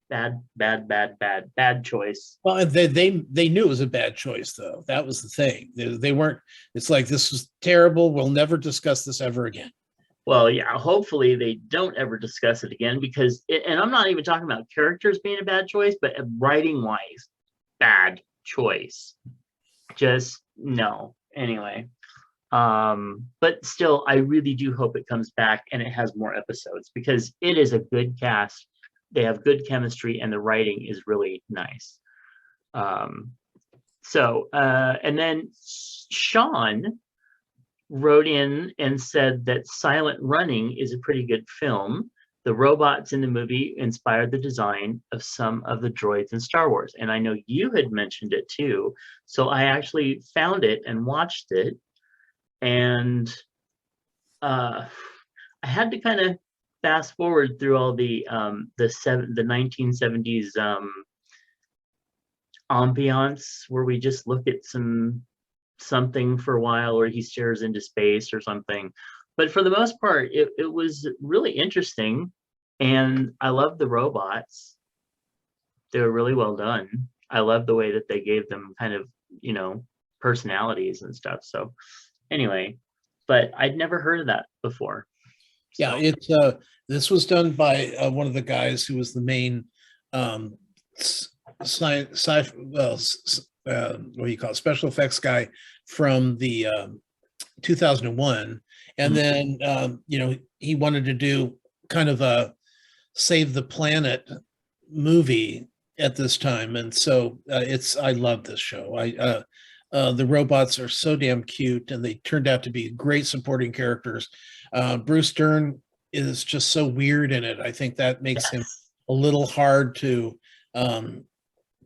bad choice. Well, they knew it was a bad choice, though. That was the thing. They weren't. It's like, this was terrible. We'll never discuss this ever again. Well, yeah, hopefully they don't ever discuss it again, because and I'm not even talking about characters being a bad choice, but writing wise, bad choice. Just no. Anyway, but still, I really do hope it comes back and it has more episodes, because it is a good cast. They have good chemistry and the writing is really nice. And then Sean wrote in and said that Silent Running is a pretty good film. The robots in the movie inspired the design of some of the droids in Star Wars. And I know you had mentioned it too. So I actually found it and watched it. And I had to kind of fast forward through all the 1970s ambiance, where we just look at something for a while, or he stares into space or something. But for the most part, it was really interesting, and I love the robots. They were really well done. I love the way that they gave them kind of, personalities and stuff. So anyway, but I'd never heard of that before. Yeah, it's this was done by one of the guys who was the main what do you call it, special effects guy from the 2001, and then he wanted to do kind of a save the planet movie at this time, and so I love this show. The robots are so damn cute, and they turned out to be great supporting characters. Bruce Dern is just so weird in it. I think that makes him Yes. a little hard to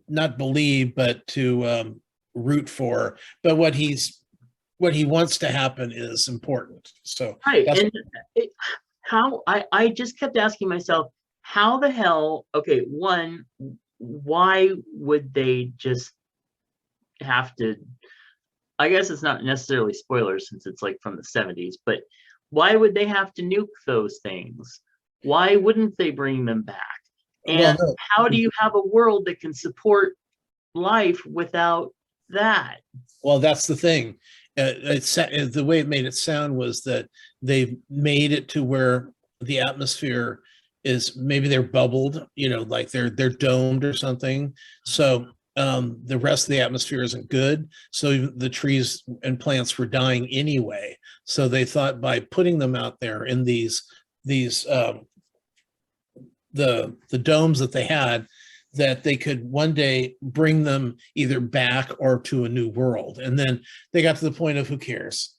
not believe, but to root for. But what he wants to happen is important. So Right. that's And it, how I just kept asking myself, how the hell, okay, one, why would they just have to, I guess it's not necessarily spoilers since it's like from the 70s, but why would they have to nuke those things? Why wouldn't they bring them back? well, And no, how do you have a world that can support life without that? well, that's the thing. The way it made it sound was that they've made it to where the atmosphere is maybe they're bubbled, like they're domed or something. So the rest of the atmosphere isn't good. So the trees and plants were dying anyway. So they thought by putting them out there in these the domes that they had, that they could one day bring them either back or to a new world. And then they got to the point of who cares?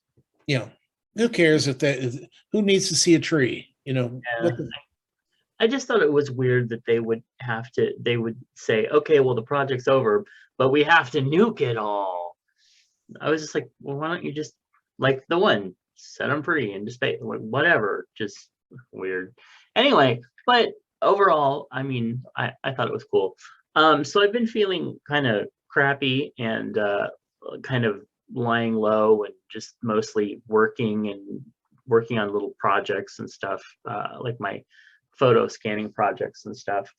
Who cares who needs to see a tree? Yeah. I just thought it was weird that they would say, okay, well, the project's over, but we have to nuke it all. I was just like, well, why don't you just, like the one, set them free and just whatever, just weird. Anyway, but overall, I mean, I thought it was cool. So I've been feeling kind of crappy and kind of lying low and just mostly working on little projects and stuff, like my photo scanning projects and stuff.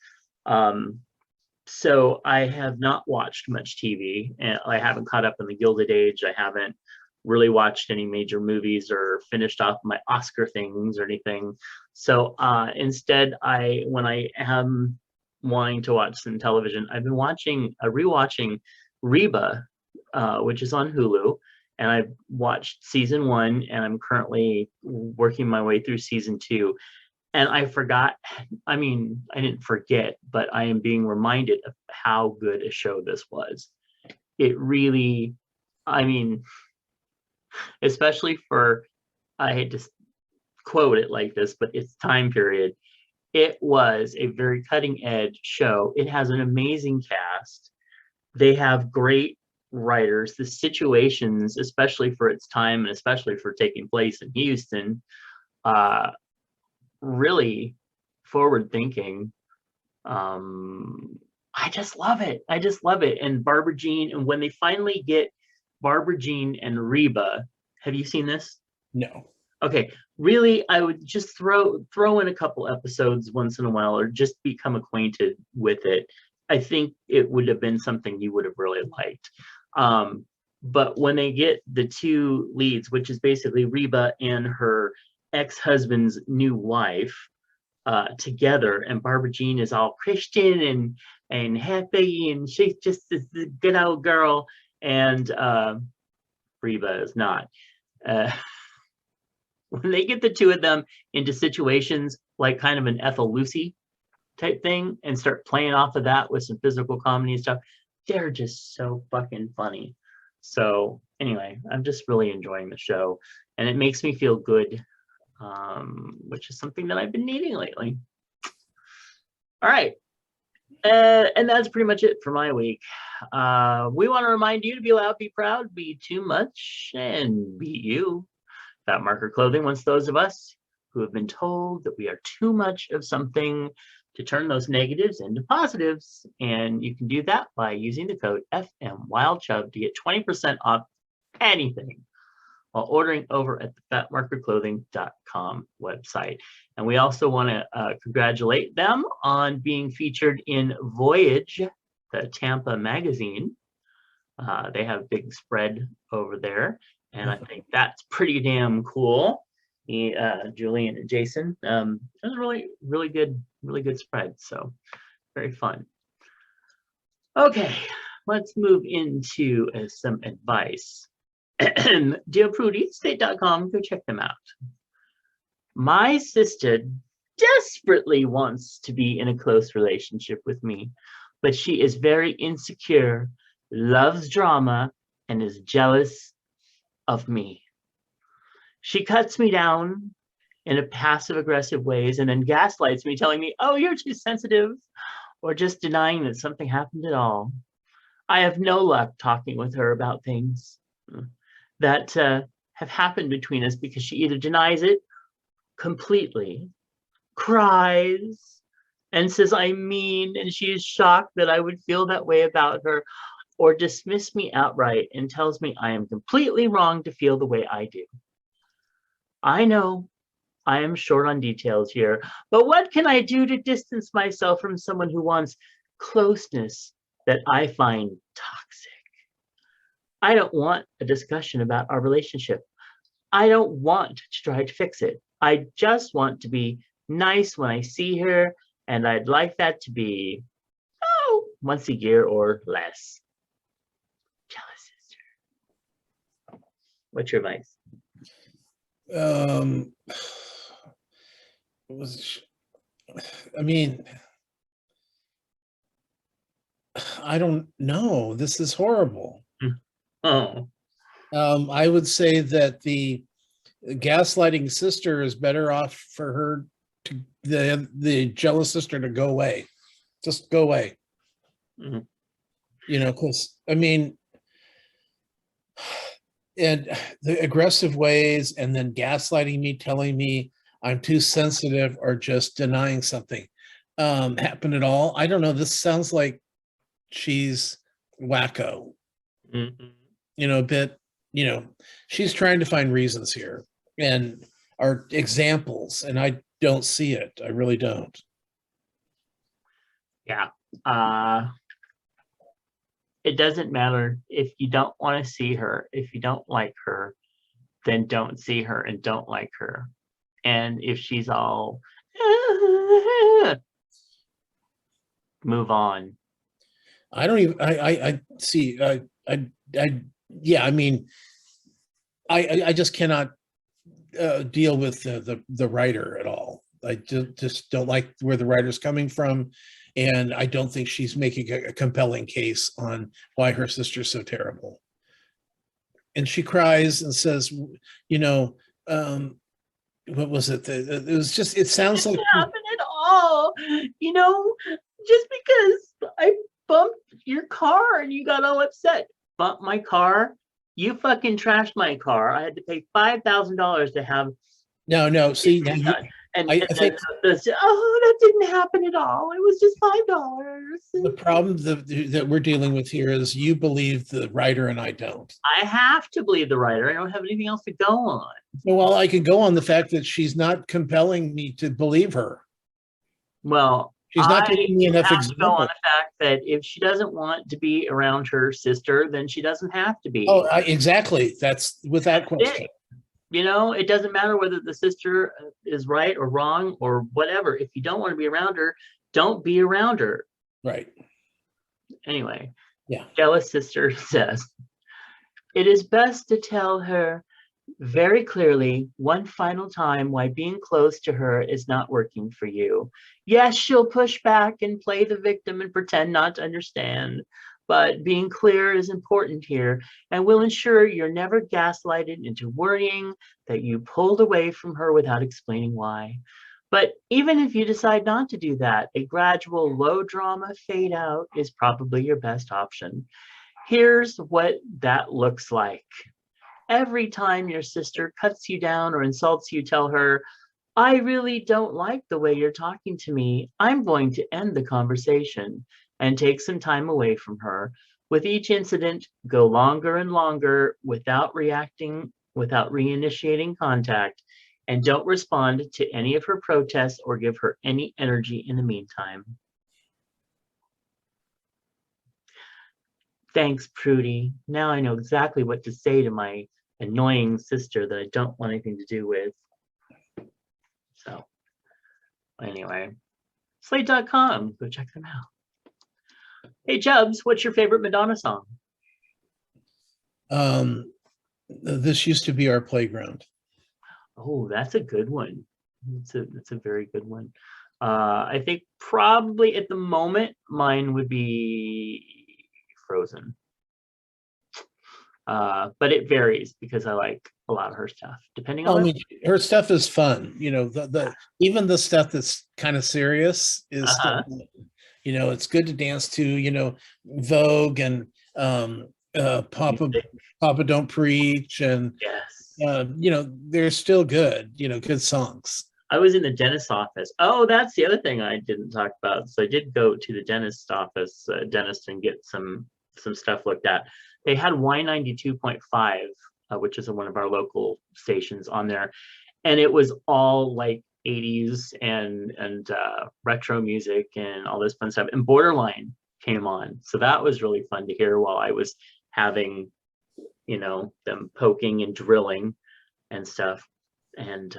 So I have not watched much TV, and I haven't caught up in the Gilded Age. I haven't really watched any major movies or finished off my Oscar things or anything. So instead, when I am wanting to watch some television, I've been rewatching Reba, which is on Hulu, and I've watched season 1, and I'm currently working my way through season 2. And I forgot, I mean, I didn't forget, but I am being reminded of how good a show this was. It really, I mean, especially for, I hate to quote it like this, but its time period, it was a very cutting edge show. It has an amazing cast. They have great writers. The situations, especially for its time and especially for taking place in Houston, really forward thinking. I just love it. I just love it. And Barbara Jean, and when they finally get Barbara Jean and Reba, have you seen this? No. Okay, really, I would just throw in a couple episodes once in a while, or just become acquainted with it. I think it would have been something you would have really liked. But when they get the two leads, which is basically Reba and her ex-husband's new wife, together, and Barbara Jean is all Christian and happy, and she's just this good old girl, and Reba is not. When they get the two of them into situations like kind of an Ethel Lucy type thing and start playing off of that with some physical comedy and stuff, they're just so fucking funny. So anyway, I'm just really enjoying the show, and it makes me feel good, which is something that I've been needing lately. All right. And that's pretty much it for my week. We want to remind you to be loud, be proud, be too much, and be you. Fat Marker Clothing wants those of us who have been told that we are too much of something to turn those negatives into positives. And you can do that by using the code FMWildChub to get 20% off anything while ordering over at the fatmarkerclothing.com website. And we also want to congratulate them on being featured in Voyage, the Tampa magazine. They have a big spread over there, and I think that's pretty damn cool. Julian and Jason, it was a really good spread, so very fun. Okay, let's move into some advice. Dear Prudy, state.com, go check them out. My sister desperately wants to be in a close relationship with me, but she is very insecure, loves drama, and is jealous of me. She cuts me down in a passive aggressive ways and then gaslights me, telling me, oh, you're too sensitive, or just denying that something happened at all. I have no luck talking with her about things that have happened between us because she either denies it completely, cries, and says I'm mean and she is shocked that I would feel that way about her, or dismiss me outright and tells me I am completely wrong to feel the way I do. I know I am short on details here, but what can I do to distance myself from someone who wants closeness that I find toxic? I don't want a discussion about our relationship. I don't want to try to fix it. I just want to be nice when I see her, and I'd like that to be, once a year or less. Jealous sister. What's your advice? I mean, I don't know. This is horrible. Oh. I would say that the gaslighting sister is better off for her to the jealous sister to go away. Just go away. Mm-hmm. You know, because I mean, and the aggressive ways and then gaslighting me, telling me I'm too sensitive or just denying something happened at all. I don't know. This sounds like she's wacko. Mm-hmm. You know, a bit, you know, she's trying to find reasons here and are examples, and I don't see it. I really don't. Yeah. It doesn't matter if you don't want to see her. If you don't like her, then don't see her and don't like her. And if she's all move on. I don't even. I see. Yeah. I mean, I just cannot deal with the writer at all. I just don't like where the writer's coming from, and I don't think she's making a compelling case on why her sister's so terrible. And she cries and says, you know, what was it? It was just. It sounds like. It doesn't happen at all. You know, just because I bumped your car and you got all upset, bumped my car. You fucking trashed my car. I had to pay $5,000 to have. No. See, now I think that didn't happen at all. It was just $5. the problem that we're dealing with here is you believe the writer and I don't. I have to believe the writer. I don't have anything else to go on. Well, I could go on the fact that she's not compelling me to believe her. Well, She's not giving me enough have to go on examples. the fact that if she doesn't want to be around her sister, then she doesn't have to be. Oh, exactly. That's without question. You know, it doesn't matter whether the sister is right or wrong or whatever. If you don't want to be around her, don't be around her. Right. Anyway, Yeah. jealous sister says, it is best to tell her very clearly one final time why being close to her is not working for you. Yes, she'll push back and play the victim and pretend not to understand, but being clear is important here and will ensure you're never gaslighted into worrying that you pulled away from her without explaining why. But even if you decide not to do that, a gradual low drama fade out is probably your best option. Here's what that looks like. Every time your sister cuts you down or insults you, tell her, I really don't like the way you're talking to me. I'm going to end the conversation and take some time away from her. With each incident, go longer and longer without reacting, without reinitiating contact, and don't respond to any of her protests or give her any energy in the meantime. Thanks, Prudy. Now I know exactly what to say to my annoying sister that I don't want anything to do with. So, anyway, slate.com, go check them out. Hey, Chubs, what's your favorite Madonna song? This used to be our playground. Oh, that's a good one. That's a very good one. I think probably at the moment mine would be Frozen. But it varies because I like a lot of her stuff, depending Well, I on mean, her stuff is fun. The even the stuff that's kind of serious is still, uh-huh. it's good to dance to. Vogue and um, Papa Music. Papa Don't Preach, and Yes. they're still good. Good songs. I was in the dentist's office. Oh, that's the other thing I didn't talk about. So I did go to the dentist's office, dentist, and get some stuff looked at. They had Y92.5, which is one of our local stations on there, and it was all like 80s and retro music and all this fun stuff. And Borderline came on, so that was really fun to hear while I was having, them poking and drilling and stuff. And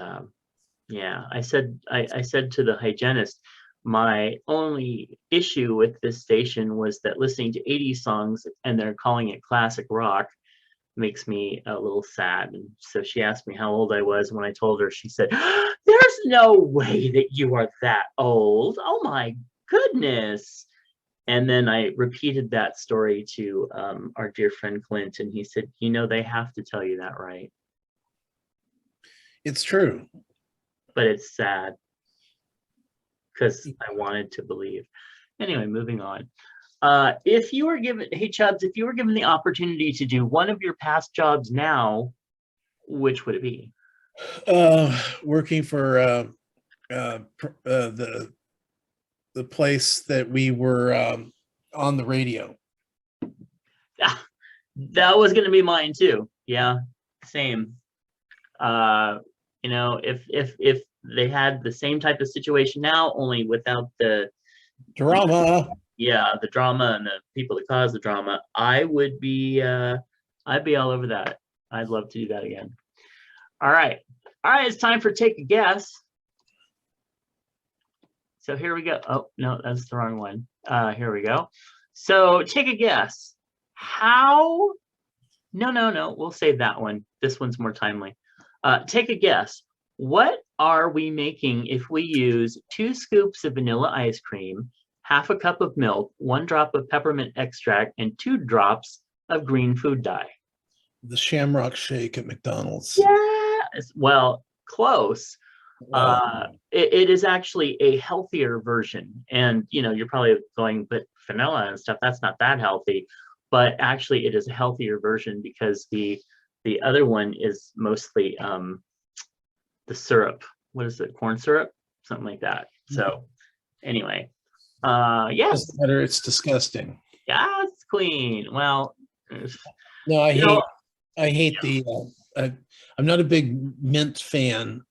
yeah, I said to the hygienist, my only issue with this station was that listening to 80s songs and they're calling it classic rock makes me a little sad. And so she asked me how old I was. When I told her, she said, "There's no way that you are that old. Oh my goodness." And then I repeated that story to our dear friend Clint, and he said, "They have to tell you that, right?" It's true. But it's sad because I wanted to believe. Anyway, moving on. If you were given, hey Chubs, if you were given the opportunity to do one of your past jobs now, which would it be? Working for the place that we were on the radio. That was going to be mine too. Yeah, same. If they had the same type of situation now, only without the Drama. the drama and the people that cause the drama, I'd be all over that. I'd love to do that again. All right, it's time for Take a Guess. So here we go. Oh no, that's the wrong one. Here we go. So take a guess. How? No, we'll save that one. This one's more timely. Take a guess. What are we making if we use 2 scoops of vanilla ice cream, half a cup of milk, 1 drop of peppermint extract, and 2 drops of green food dye? The Shamrock Shake at McDonald's. Yes. Well, close. Wow. It is actually a healthier version. And, you're probably going, but vanilla and stuff, that's not that healthy. But actually, it is a healthier version because the other one is mostly the syrup. What is it? Corn syrup? Something like that. So anyway, yes. Doesn't matter. It's disgusting. Yes, queen. Well, No, I hate yeah. I'm not a big mint fan.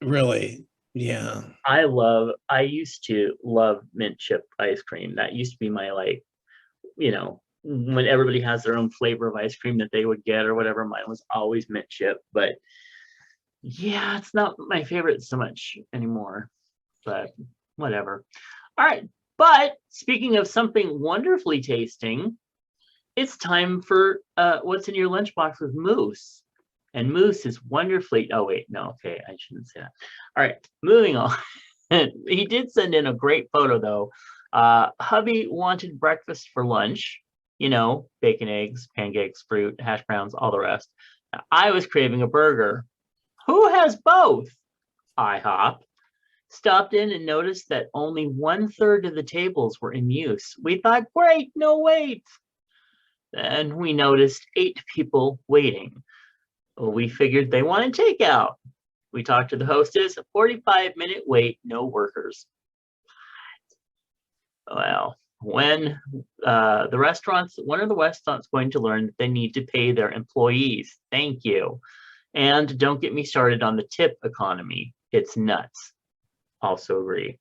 Really. Yeah. I used to love mint chip ice cream. That used to be my when everybody has their own flavor of ice cream that they would get or whatever, mine was always mint chip. But yeah, it's not my favorite so much anymore, but whatever. All right. But speaking of something wonderfully tasting, it's time for what's in your lunchbox with Moose. And Moose is wonderfully, oh wait, no, okay, I shouldn't say that. All right, moving on. He did send in a great photo though. Hubby wanted breakfast for lunch, bacon, eggs, pancakes, fruit, hash browns, all the rest. I was craving a burger. Who has both? IHOP. Stopped in and noticed that only 1/3 of the tables were in use. We thought, great, no wait. Then we noticed 8 people waiting. We figured they wanted takeout. We talked to the hostess, a 45-minute wait, no workers. Well, when one of the restaurants going to learn that they need to pay their employees? Thank you. And don't get me started on the tip economy. It's nuts. Also agree.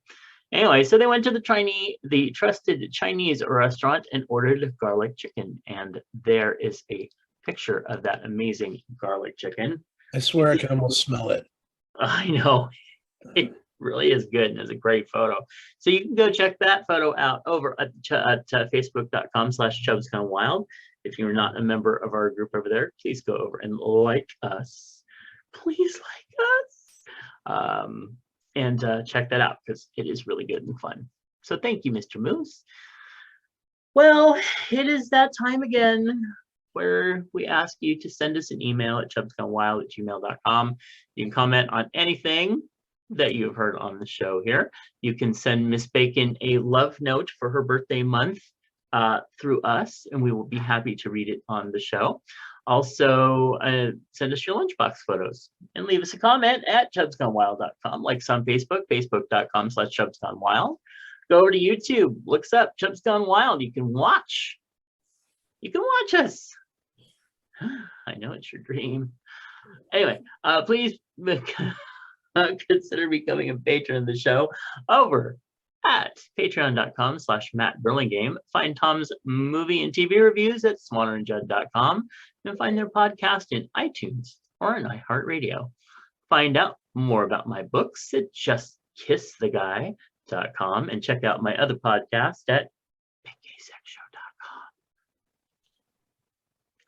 Anyway, so they went to the trusted Chinese restaurant and ordered garlic chicken. And there is a picture of that amazing garlic chicken. I swear I can almost smell it. I know. It really is good and is a great photo. So you can go check that photo out over at facebook.com/chubsgonewild. If you're not a member of our group over there, please go over and like us. Please like us. And check that out because it is really good and fun. So thank you, Mr. Moose. Well, it is that time again where we ask you to send us an email at chubsgonewild@gmail.com. You can comment on anything that you've heard on the show here. You can send Miss Bacon a love note for her birthday month through us, and we will be happy to read it on the show. Also, send us your lunchbox photos and leave us a comment at chubsgonewild.com. Like us on Facebook, facebook.com/chubsgonewild. Go over to YouTube, look us up, Chubs Gone Wild. You can watch. You can watch us. I know it's your dream. Anyway, please consider becoming a patron of the show over at patreon.com/Matt Burlingame. Find Tom's movie and TV reviews at swannerandjudd.com and find their podcast in iTunes or on iHeartRadio. Find out more about my books at justkisstheguy.com and check out my other podcast at BigGaySexShow.com.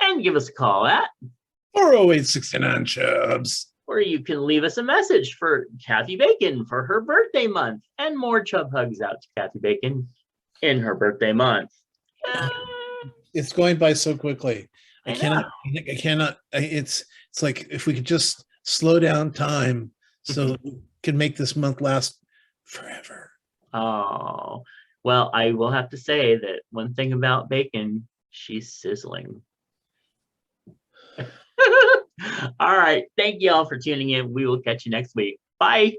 And give us a call at 408-69 Chubs. Or you can leave us a message for Kathy Bacon for her birthday month, and more chub hugs out to Kathy Bacon in her birthday month. It's going by so quickly. I cannot. It's like if we could just slow down time so we can make this month last forever. Oh, well, I will have to say that one thing about Bacon, she's sizzling. All right. Thank you all for tuning in. We will catch you next week. Bye.